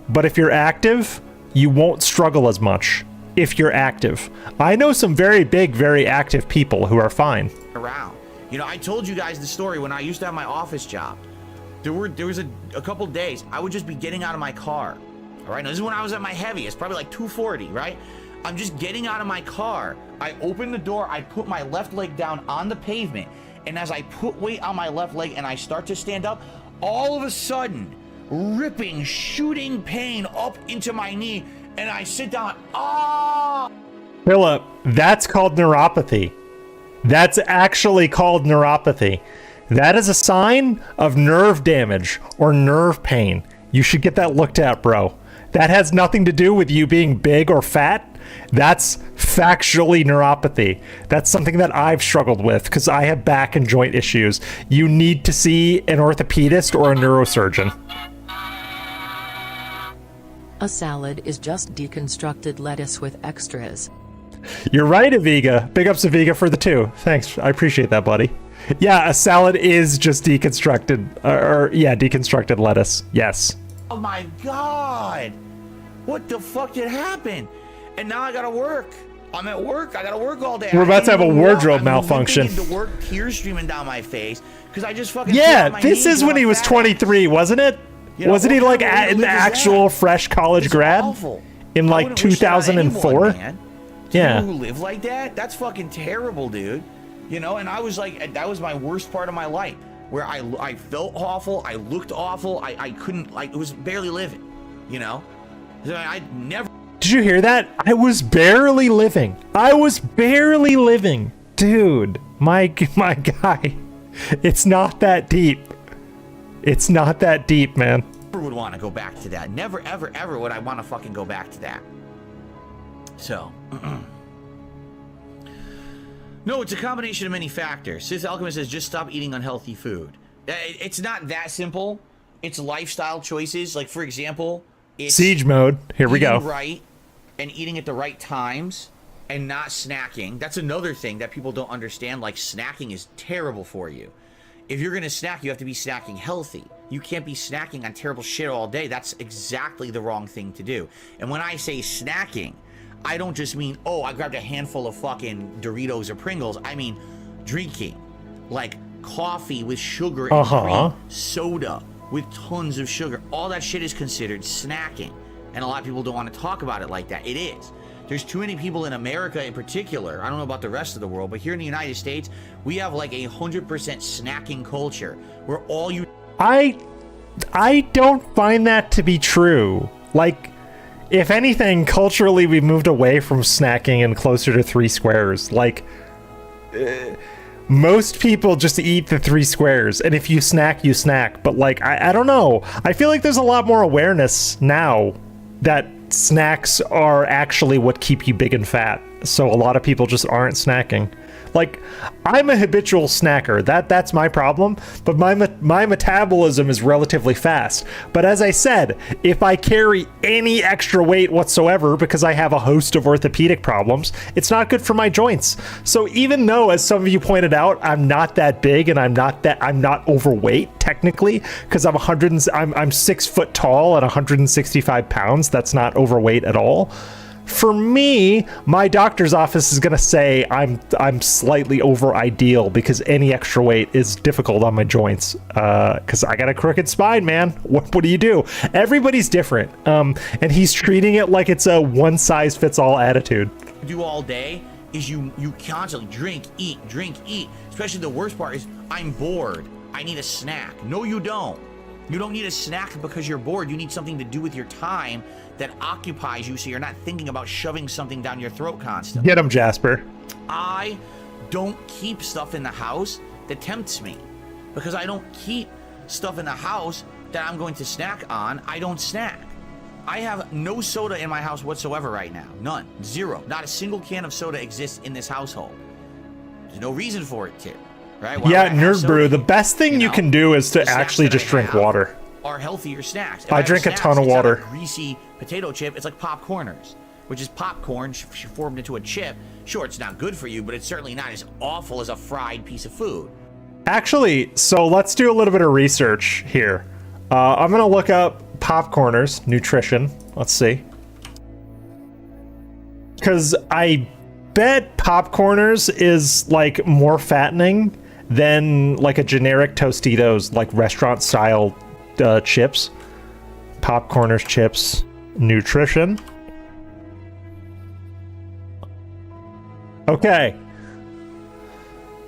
but if you're active, you won't struggle as much if you're active. I know some very big, very active people who are fine. Around. You know, I told you guys the story when I used to have my office job. There was a couple days I would just be getting out of my car. All right, now this is when I was at my heaviest, probably like 240, right? I'm just getting out of my car. I open the door, I put my left leg down on the pavement, and as I put weight on my left leg and I start to stand up, all of a sudden, ripping, shooting pain up into my knee, and I sit down. Ah! Philip, that's called neuropathy. That's actually called neuropathy. That is a sign of nerve damage or nerve pain. You should get that looked at, bro. That has nothing to do with you being big or fat. That's factually neuropathy. That's something that I've struggled with because I have back and joint issues. You need to see an orthopedist or a neurosurgeon. A salad is just deconstructed lettuce with extras. You're right, Aviga. Big ups, Aviga, for the 2. Thanks. I appreciate that, buddy. Yeah, a salad is just deconstructed, deconstructed lettuce. Yes. Oh my God. What the fuck did happen? And now I gotta work. I'm at work. I gotta work all day. We're about to have a wardrobe malfunction. Into work, tears streaming down my face because I just fucking. Yeah, this is when he was 23, wasn't it? You know, wasn't he like an actual fresh college grad in like 2004? Yeah. Who live like that? That's fucking terrible, dude. You know, and I was like, that was my worst part of my life, where I felt awful, I looked awful, I couldn't, like, it was barely living. You know, I never. Did you hear that? I was barely living. I was barely living. Dude, my guy. It's not that deep. It's not that deep, man. Never would want to go back to that. Never, ever, ever would I want to fucking go back to that. So. No, it's a combination of many factors. Sith Alchemist says just stop eating unhealthy food. It's not that simple. It's lifestyle choices. Like, for example, it's siege mode. Here we go. Right. And eating at the right times and not snacking. That's another thing that people don't understand. Like, snacking is terrible for you. If you're gonna snack, you have to be snacking healthy. You can't be snacking on terrible shit all day. That's exactly the wrong thing to do. And when I say snacking, I don't just mean, oh, I grabbed a handful of fucking Doritos or Pringles. I mean drinking, like coffee with sugar and cream, soda with tons of sugar. All that shit is considered snacking. And a lot of people don't want to talk about it like that. It is. There's too many people in America in particular, I don't know about the rest of the world, but here in the United States, we have like 100% snacking culture where all you... I don't find that to be true. Like, if anything, culturally, we've moved away from snacking and closer to 3 squares. Like, most people just eat the 3 squares, and if you snack, you snack. But, like, I don't know. I feel like there's a lot more awareness now that snacks are actually what keep you big and fat. So a lot of people just aren't snacking. Like, I'm a habitual snacker. That's my problem, but my metabolism is relatively fast. But as I said, if I carry any extra weight whatsoever because I have a host of orthopedic problems, it's not good for my joints. So even though, as some of you pointed out, I'm not that big and I'm not overweight technically, because I'm 6 foot tall and 165 pounds. That's not overweight at all. For me, my doctor's office is going to say I'm slightly over ideal because any extra weight is difficult on my joints. Because I got a crooked spine, man. What do you do? Everybody's different. And he's treating it like it's a one-size-fits-all attitude. Do all day is you constantly drink, eat. Especially the worst part is I'm bored. I need a snack. No, you don't. You don't need a snack because you're bored. You need something to do with your time that occupies you so you're not thinking about shoving something down your throat constantly. Get him, Jasper. I don't keep stuff in the house that tempts me because I don't keep stuff in the house that I'm going to snack on. I don't snack. I have no soda in my house whatsoever right now. None. Zero. Not a single can of soda exists in this household. There's no reason for it to. Right? Yeah, Nerd Brew, the best thing you can do is to actually just drink water. Are healthier snacks. I drink a ton of water. It's not a greasy potato chip. It's like popcorners, which is popcorn formed into a chip. Sure, it's not good for you, but it's certainly not as awful as a fried piece of food. Actually, so let's do a little bit of research here. I'm going to look up popcorners, nutrition. Let's see. Because I bet popcorners is like more fattening than like a generic Tostitos, like restaurant style chips. Popcorners, chips, nutrition. Okay.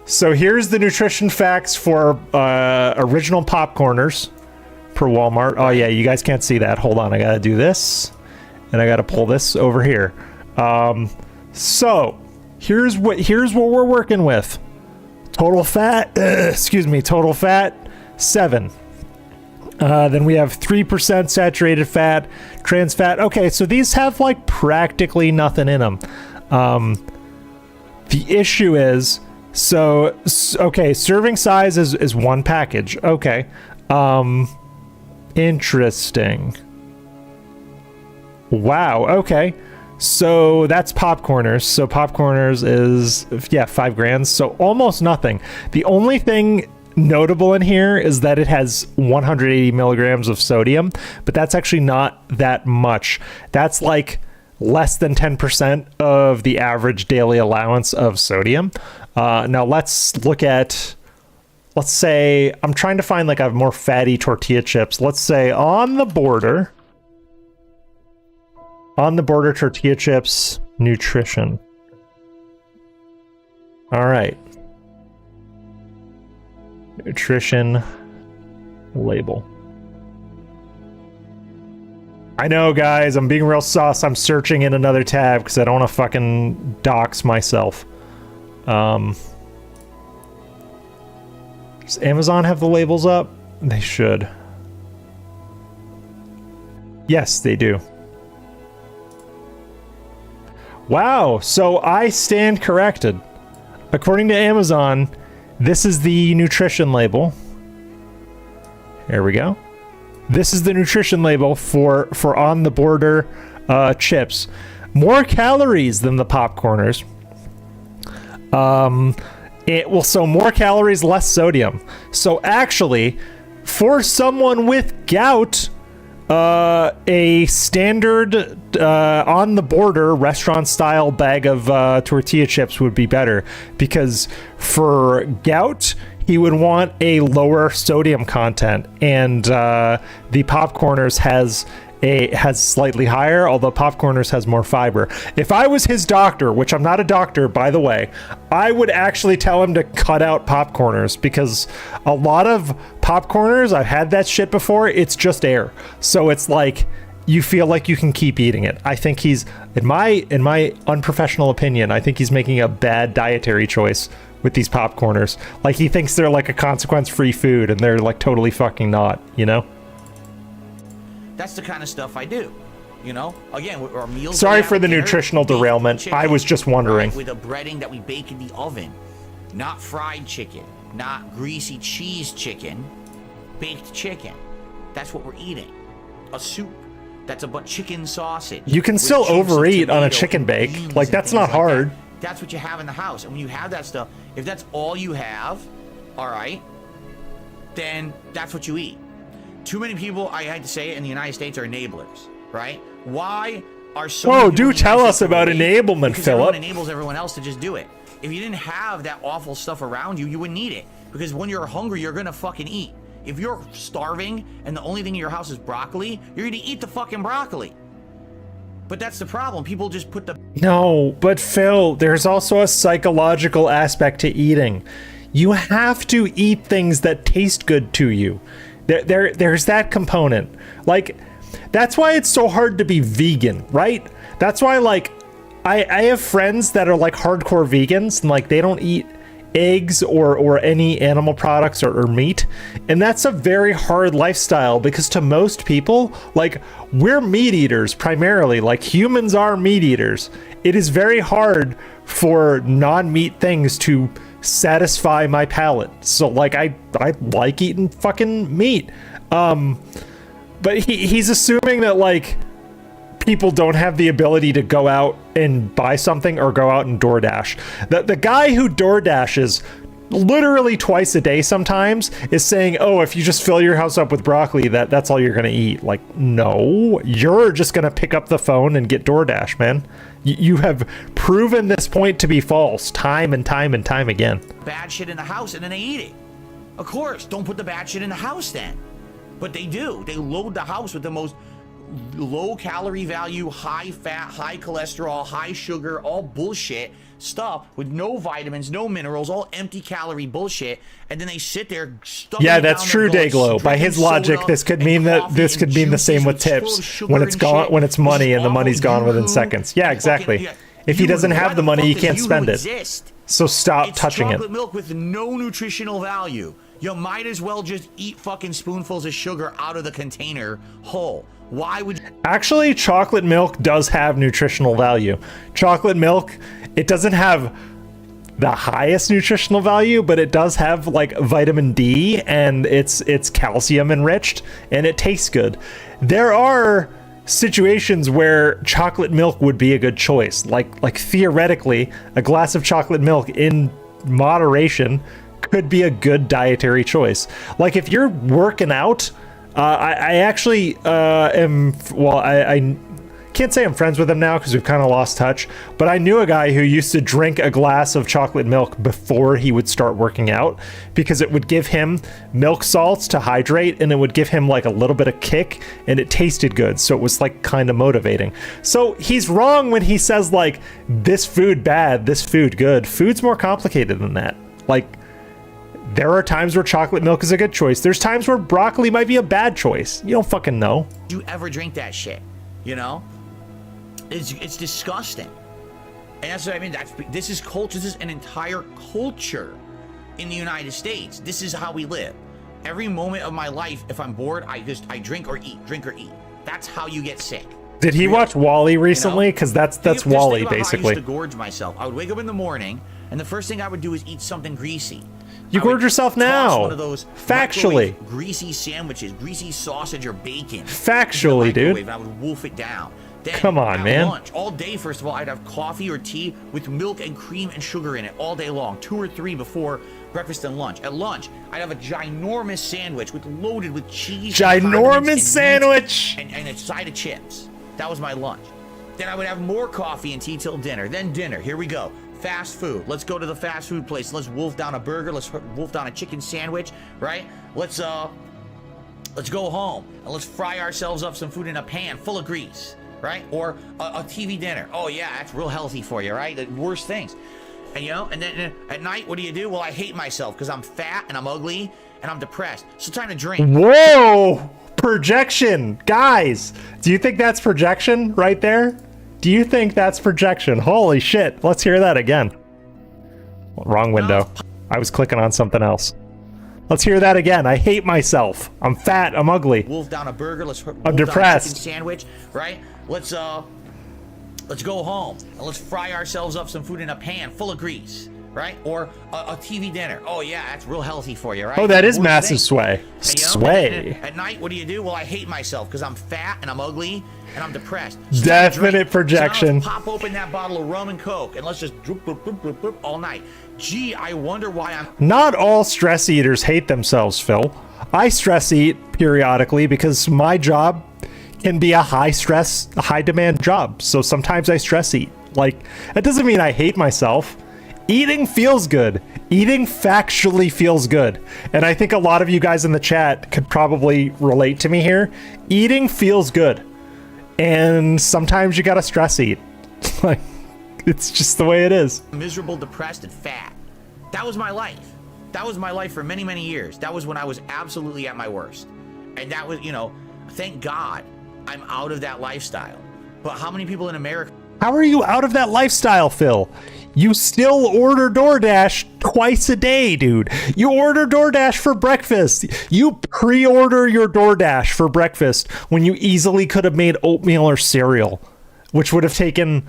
So here's the nutrition facts for original popcorners per Walmart. Oh yeah, you guys can't see that. Hold on, I gotta do this, and I gotta pull this over here. So here's what we're working with. Total fat, total fat, 7. Then we have 3% saturated fat, trans fat. Okay, so these have like practically nothing in them. The issue is, okay, serving size is 1 package. Okay. Interesting. Wow, okay. So that's popcorners. So popcorners is, 5 grams. So almost nothing. The only thing notable in here is that it has 180 milligrams of sodium, but that's actually not that much. That's like less than 10% of the average daily allowance of sodium. Now let's look at, let's say, I'm trying to find like a more fatty tortilla chips. Let's say on the border tortilla chips, nutrition. All right. Nutrition label. I know, guys, I'm being real sus. I'm searching in another tab because I don't want to fucking dox myself. Does Amazon have the labels up? They should. Yes, they do. Wow, so I stand corrected. According to Amazon, this is the nutrition label. Here we go. This is the nutrition label for on the border chips. more calories than the popcorners. So more calories, less sodium. So actually, for someone with gout, a standard on the border restaurant style bag of tortilla chips would be better, because for gout he would want a lower sodium content, and the popcorners has slightly higher, although popcorners has more fiber. If I was his doctor, which I'm not a doctor, by the way, I would actually tell him to cut out popcorners, because a lot of popcorners, I've had that shit before, it's just air. So it's like, you feel like you can keep eating it. I think he's, in my unprofessional opinion, I think he's making a bad dietary choice with these popcorners. Like, he thinks they're like a consequence-free food, and they're like totally fucking not, you know? That's the kind of stuff I do. You know, again, our meals. Sorry for the nutritional derailment. Chicken, I was just wondering. Right, with a breading that we bake in the oven, not fried chicken, not greasy cheese chicken, baked chicken. That's what we're eating. A soup that's a chicken sausage. You can still overeat on a chicken bake. Like, that's not hard. That's what you have in the house. And when you have that stuff, if that's all you have, all right, then that's what you eat. Too many people, I had to say it, in the United States are enablers, right? Why are so many people do tell us about enablement, because Philip. Everyone enables everyone else to just do it. If you didn't have that awful stuff around you, you wouldn't need it. Because when you're hungry, you're gonna fucking eat. If you're starving and the only thing in your house is broccoli, you're gonna eat the fucking broccoli. But that's the problem. People just put the... No, but Phil, there's also a psychological aspect to eating. You have to eat things that taste good to you. There's that component. Like, that's why it's so hard to be vegan, right? That's why, like, I have friends that are like hardcore vegans, and like they don't eat eggs or any animal products or meat, and that's a very hard lifestyle, because to most people, like, we're meat eaters primarily. Like, humans are meat eaters. It is very hard for non-meat things to satisfy my palate. So like I like eating fucking meat. But he's assuming that like people don't have the ability to go out and buy something or go out and DoorDash. The guy who DoorDashes literally twice a day sometimes is saying, oh, if you just fill your house up with broccoli, that's all you're gonna eat. Like, no, you're just gonna pick up the phone and get DoorDash, man. You have proven this point to be false time and time and time again. Bad shit in the house, and then they eat it. Of course, don't put the bad shit in the house then. But they do. They load the house with the most low calorie value, high fat, high cholesterol, high sugar, all bullshit stuff with no vitamins, no minerals, all empty calorie bullshit, and then they sit there stuffing. Yeah, that's true, Dayglow. By his logic, this could mean the same with tips. When it's gone, when it's money and the money's gone within seconds. Yeah, exactly. If he doesn't have the money, he can't spend it. So stop touching it. Chocolate milk with no nutritional value. You might as well just eat fucking spoonfuls of sugar out of the container whole. Why would you? Actually, chocolate milk does have nutritional value. Chocolate milk, it doesn't have the highest nutritional value, but it does have like vitamin D, and it's calcium enriched, and it tastes good. There are situations where chocolate milk would be a good choice. Like theoretically, a glass of chocolate milk in moderation could be a good dietary choice. Like if you're working out, I actually am, well, I can't say I'm friends with him now because we've kind of lost touch, but I knew a guy who used to drink a glass of chocolate milk before he would start working out, because it would give him milk salts to hydrate, and it would give him like a little bit of kick, and it tasted good, so it was like kind of motivating. So he's wrong when he says like, this food bad, this food good. Food's more complicated than that. Like, there are times where chocolate milk is a good choice. There's times where broccoli might be a bad choice. You don't fucking know. Do you ever drink that shit? You know? It's disgusting. And that's what I mean. This is culture. This is an entire culture in the United States. This is how we live. Every moment of my life, if I'm bored, I drink or eat. Drink or eat. That's how you get sick. Did he watch WALL-E recently? Because that's WALL-E, basically. I used to gorge myself. I would wake up in the morning, and the first thing I would do is eat something greasy. You gorge yourself now. One of those greasy sandwiches, greasy sausage or bacon. Factually, dude. And I would wolf it down. Then Come on, at man. lunch, all day, first of all, I'd have coffee or tea with milk and cream and sugar in it all day long, 2 or 3 before breakfast and lunch. At lunch, I'd have a ginormous sandwich loaded with cheese. Ginormous sandwich! And a side of chips. That was my lunch. Then I would have more coffee and tea till dinner. Then dinner. Here we go. Fast food. Let's go to the fast food place. Let's wolf down a burger. Let's wolf down a chicken sandwich, right? Let's go home and let's fry ourselves up some food in a pan full of grease, right? Or a TV dinner. Oh yeah, that's real healthy for you, right? The worst things. And and then at night, what do? Well, I hate myself because I'm fat and I'm ugly and I'm depressed. So time to drink. Whoa! Projection! Guys, do you think that's projection right there? Do you think that's projection? Holy shit, let's hear that again. Wrong window. I was clicking on something else. Let's hear that again. I hate myself. I'm fat. I'm ugly. Wolf down a burger. I'm depressed. Down a chicken sandwich, right? Let's go home and let's fry ourselves up some food in a pan full of grease, right? Or a TV dinner. Oh yeah, that's real healthy for you, right? Oh, that is massive sway. And, Sway. At night, what do? Well, I hate myself because I'm fat and I'm ugly and I'm depressed. Definite projection. So pop open that bottle of rum and Coke and let's just droop, droop, droop, droop, droop, all night. Gee, I wonder why I'm... Not all stress eaters hate themselves, Phil. I stress eat periodically because my job can be a high stress, high demand job. So sometimes I stress eat. Like, that doesn't mean I hate myself. Eating feels good. Eating factually feels good. And I think a lot of you guys in the chat could probably relate to me here. Eating feels good. And sometimes you gotta stress eat. Like, it's just the way it is. Miserable, depressed, and fat. That was my life. That was my life for many, many years. That was when I was absolutely at my worst. And that was, thank God I'm out of that lifestyle. But how many people in America... How are you out of that lifestyle, Phil? You still order DoorDash twice a day, dude. You order DoorDash for breakfast. You pre-order your DoorDash for breakfast when you easily could have made oatmeal or cereal, which would have taken...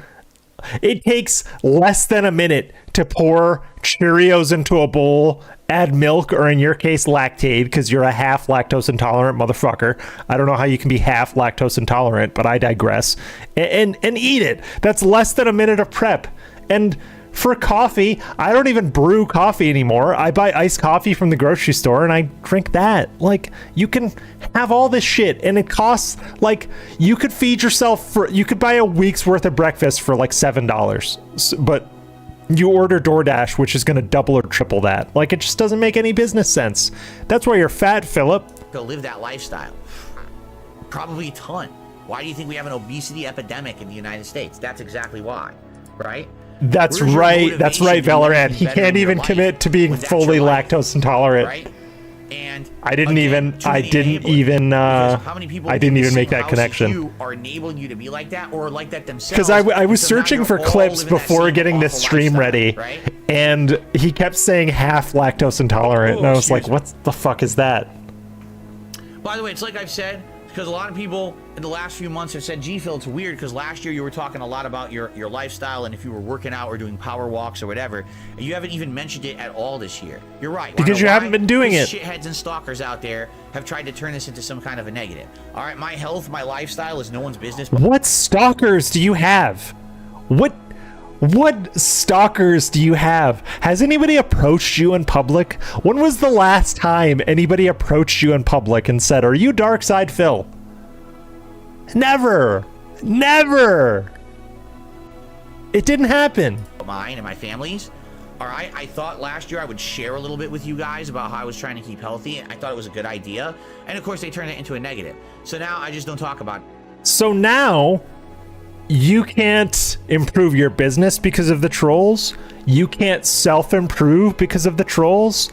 It takes less than a minute to pour Cheerios into a bowl, add milk, or in your case, Lactaid, because you're a half lactose intolerant motherfucker. I don't know how you can be half lactose intolerant, but I digress. And eat it. That's less than a minute of prep. And for coffee, I don't even brew coffee anymore. I buy iced coffee from the grocery store and I drink that. Like, you can have all this shit and it costs, like, you could feed yourself you could buy a week's worth of breakfast for like $7. But you order DoorDash, which is going to double or triple that. Like, it just doesn't make any business sense. That's why you're fat, Philip. Go live that lifestyle. Probably a ton. Why do you think we have an obesity epidemic in the United States? That's exactly why, right? That's right. That's right, Valorant. He can't even commit to being fully lactose intolerant. Right? And I didn't even make that connection. You are enabling you to be like that or like that themselves. Because I was searching for clips before getting this stream ready, right? And he kept saying half lactose intolerant, and I was like, "What the fuck is that?" By the way, it's like I've said. Because a lot of people in the last few months have said, gee, Phil, it's weird because last year you were talking a lot about your lifestyle and if you were working out or doing power walks or whatever. And you haven't even mentioned it at all this year. You're right. Because you haven't been doing it. Shitheads and stalkers out there have tried to turn this into some kind of a negative. All right, my health, my lifestyle is no one's business. What stalkers do you have? What stalkers do you have? Has anybody approached you in public? When was the last time anybody approached you in public and said, "Are you Dark Side Phil?" Never. Never. It didn't happen. Mine and my family's. All right, I thought last year I would share a little bit with you guys about how I was trying to keep healthy. I thought it was a good idea. And of course, they turned it into a negative. So now I just don't talk about it. So now you can't improve your business because of the trolls. You can't self-improve because of the trolls.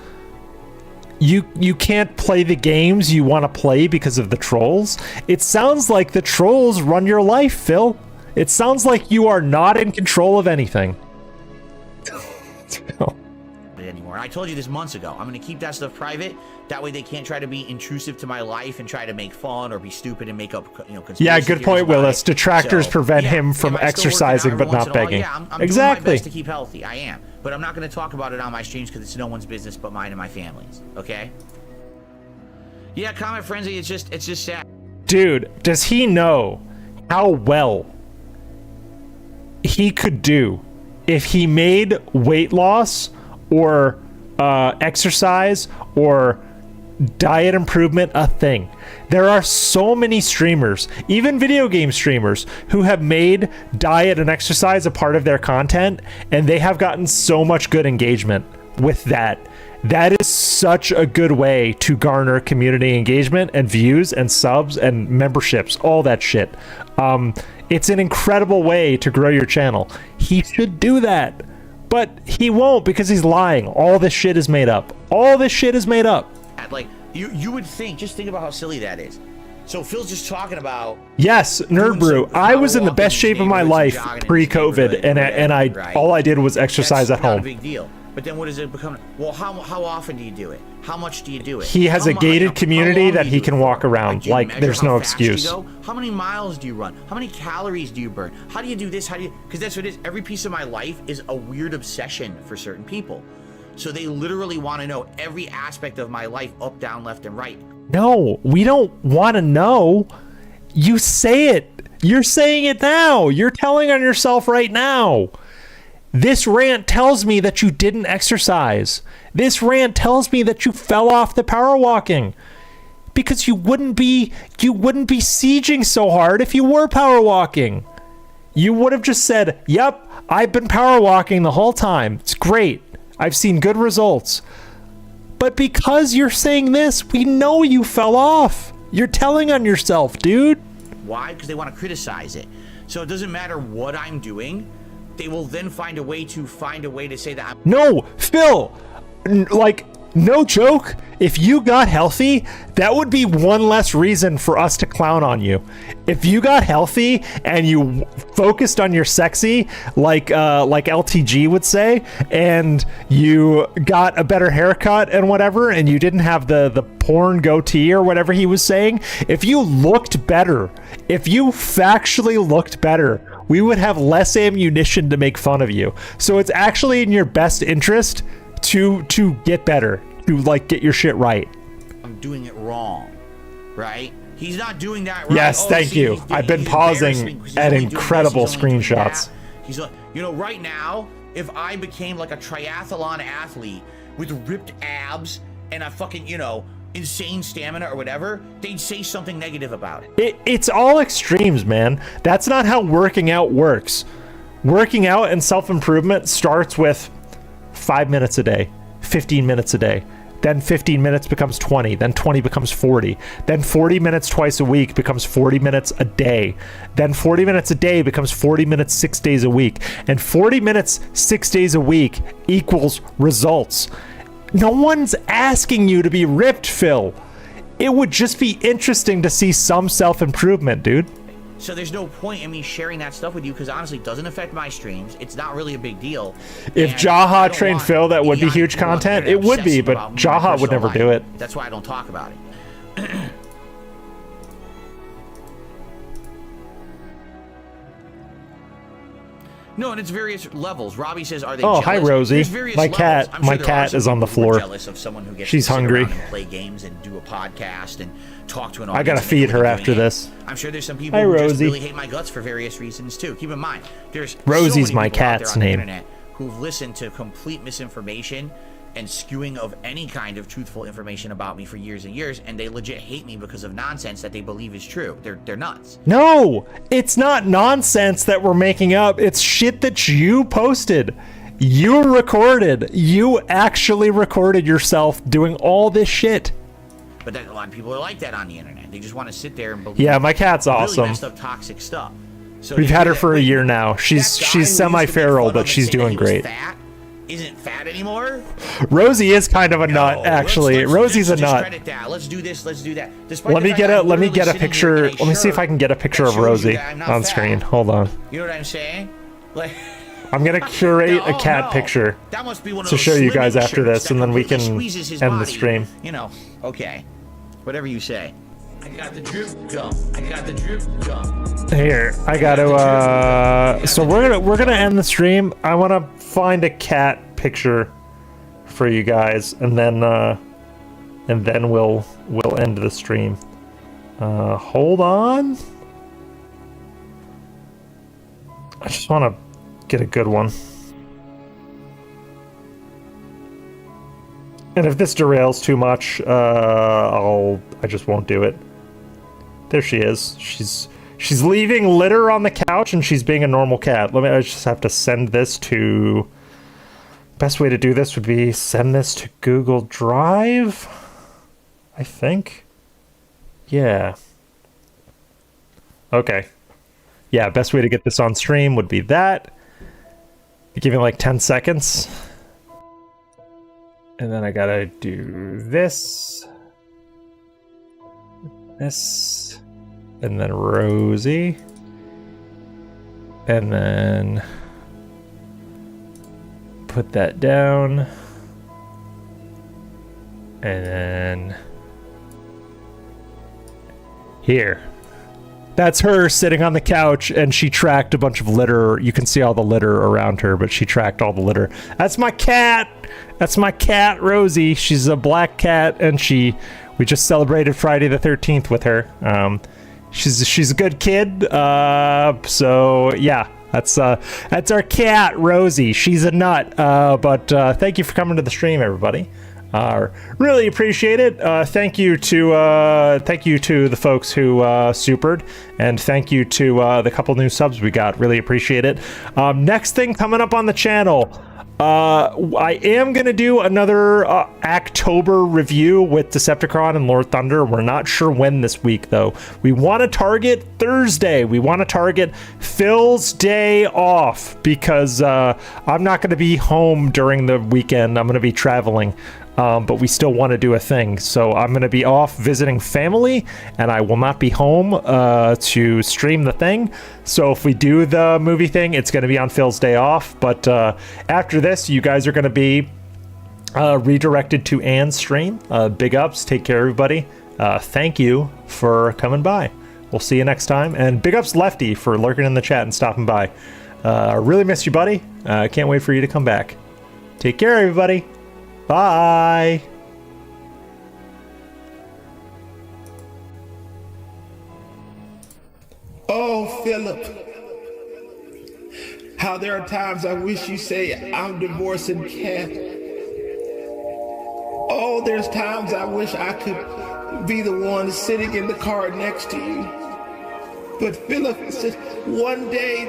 You can't play the games you want to play because of the trolls. It sounds like the trolls run your life, Phil. It sounds like you are not in control of anything. Anymore. I told you this months ago. I'm going to keep that stuff private. That way they can't try to be intrusive to my life and try to make fun or be stupid and make up, yeah, good point, Willis. Detractors prevent him from exercising but not begging. I'm exactly. doing my best to keep healthy. I am. But I'm not going to talk about it on my streams because it's no one's business but mine and my family's. Okay? Yeah, Comment Frenzy, it's just sad. Dude, does he know how well he could do if he made weight loss or exercise or diet improvement a thing. There are so many streamers, even video game streamers, who have made diet and exercise a part of their content, and they have gotten so much good engagement with that. That is such a good way to garner community engagement and views and subs and memberships, all that shit. It's an incredible way to grow your channel. He should do that, but he won't because he's lying. All this shit is made up. All this shit is made up. Like, you would think, just think about how silly that is. So Phil's just talking about... Yes, Nerd Brew. I was in the best shape of my life pre-COVID, and I all I did was exercise at home. Not a big deal. But then what does it become? Well, how often do you do it? How much do you do it? He has a gated community that he can walk around. Like, there's no excuse. How many miles do you run? How many calories do you burn? How do you do this? How do you... Because that's what it is. Every piece of my life is a weird obsession for certain people. So they literally want to know every aspect of my life, up, down, left, and right. No, we don't want to know. You say it. You're saying it now. You're telling on yourself right now. This rant tells me that you didn't exercise. This rant tells me that you fell off the power walking. Because you wouldn't be sieging so hard if you were power walking. You would have just said, "Yep, I've been power walking the whole time. It's great. I've seen good results." But because you're saying this, we know you fell off. You're telling on yourself, dude. Why? Because they want to criticize it. So it doesn't matter what I'm doing. They will then find a way to say that I'm... No, Phil, like, no joke. If you got healthy, that would be one less reason for us to clown on you. If you got healthy and you focused on your sexy, like LTG would say, and you got a better haircut and whatever, and you didn't have the porn goatee or whatever he was saying, if you looked better, if you factually looked better, we would have less ammunition to make fun of you. So it's actually in your best interest to get better, to like get your shit right. I'm doing it wrong, right? He's not doing that right. Yes, thank you. I've been pausing at incredible screenshots. He's like, you know, right now, if I became like a triathlon athlete with ripped abs and a fucking, you know, insane stamina or whatever, they'd say something negative about it. It's all extremes, man. That's not how working out works. Working out and self-improvement starts with 5 minutes a day, 15 minutes a day. Then 15 minutes becomes 20, then 20 becomes 40. Then 40 minutes twice a week becomes 40 minutes a day. Then 40 minutes a day becomes 40 minutes 6 days a week. And 40 minutes 6 days a week equals results. No one's asking you to be ripped, Phil. It would just be interesting to see some self-improvement, dude. So there's no point in me sharing that stuff with you because honestly it doesn't affect my streams. It's not really a big deal. If Jaha trained Phil, that would be huge content. It would be, but Jaha would never do it. That's why I don't talk about it. No, and it's various levels. Robbie says, "Are they?" Oh, jealous? Hi, Rosie. My My cat is on the floor. Jealous of someone who gets She's to sit hungry. around and play games and do a podcast and talk to an I audience. gotta feed her after this. I'm sure there's some people Hi, who just Rosie. really hate my guts for various reasons too. Keep in mind, there's Rosie's so many my people out there cat's on the name. internet who've listened to complete misinformation and skewing of any kind of truthful information about me for years and years, and they legit hate me because of nonsense that they believe is true. They're nuts. No, it's not nonsense that we're making up. It's shit that you posted. You recorded. You actually recorded yourself doing all this shit. But a lot of people are like that on the internet. They just want to sit there and believe. Yeah, my cat's awesome. Really messed up, toxic stuff. So We've had her for a year now. She's semi-feral, but she's doing great. Isn't fat anymore. Rosie is kind of a nut, actually. Rosie's a nut. Discredit that. Let's do this. Let's do that. Let me get a picture. Let me see if I can get a picture of Rosie on screen. Hold on. You know what I'm saying? Like, I'm gonna curate a cat picture that must be one of to those show you guys slimming after shirts this, and then we can squeezes his end the body. stream. You know, okay, whatever you say. I got the drip gum. I got the drip gum. Here, I gotta. So we're gonna end the stream. I want to find a cat picture for you guys, and then we'll end the stream. Hold on. I just want to get a good one. And if this derails too much, I just won't do it. There she is. She's leaving litter on the couch and she's being a normal cat. I just have to send this to... Best way to do this would be send this to Google Drive, I think. Yeah. Okay. Yeah, best way to get this on stream would be that. Give me like 10 seconds. And then I gotta do this. This. And then Rosie. And then put that down. And then here. That's her sitting on the couch, and she tracked a bunch of litter. You can see all the litter around her, but she tracked all the litter. That's my cat! That's my cat, Rosie. She's a black cat, and we just celebrated Friday the 13th with her. She's a good kid. So yeah, that's our cat, Rosie. She's a nut. But thank you for coming to the stream, everybody. Really appreciate it. Thank you to the folks who supered, and thank you to the couple new subs we got. Really appreciate it. Next thing coming up on the channel, I am gonna do another October review with Decepticon and Lord Thunder. We're not sure when this week though. We want to target Thursday. We want to target Phil's day off because I'm not going to be home during the weekend. I'm going to be traveling. But we still want to do a thing. So I'm going to be off visiting family, and I will not be home to stream the thing. So if we do the movie thing, it's going to be on Phil's day off. But after this, you guys are going to be redirected to Anne's stream. Big ups. Take care, everybody. Thank you for coming by. We'll see you next time. And big ups, Lefty, for lurking in the chat and stopping by. I really missed you, buddy. I can't wait for you to come back. Take care, everybody. Bye. Oh, Philip. How there are times I wish you say I'm divorcing Kat. Oh, there's times I wish I could be the one sitting in the car next to you. But Philip, it's just one day.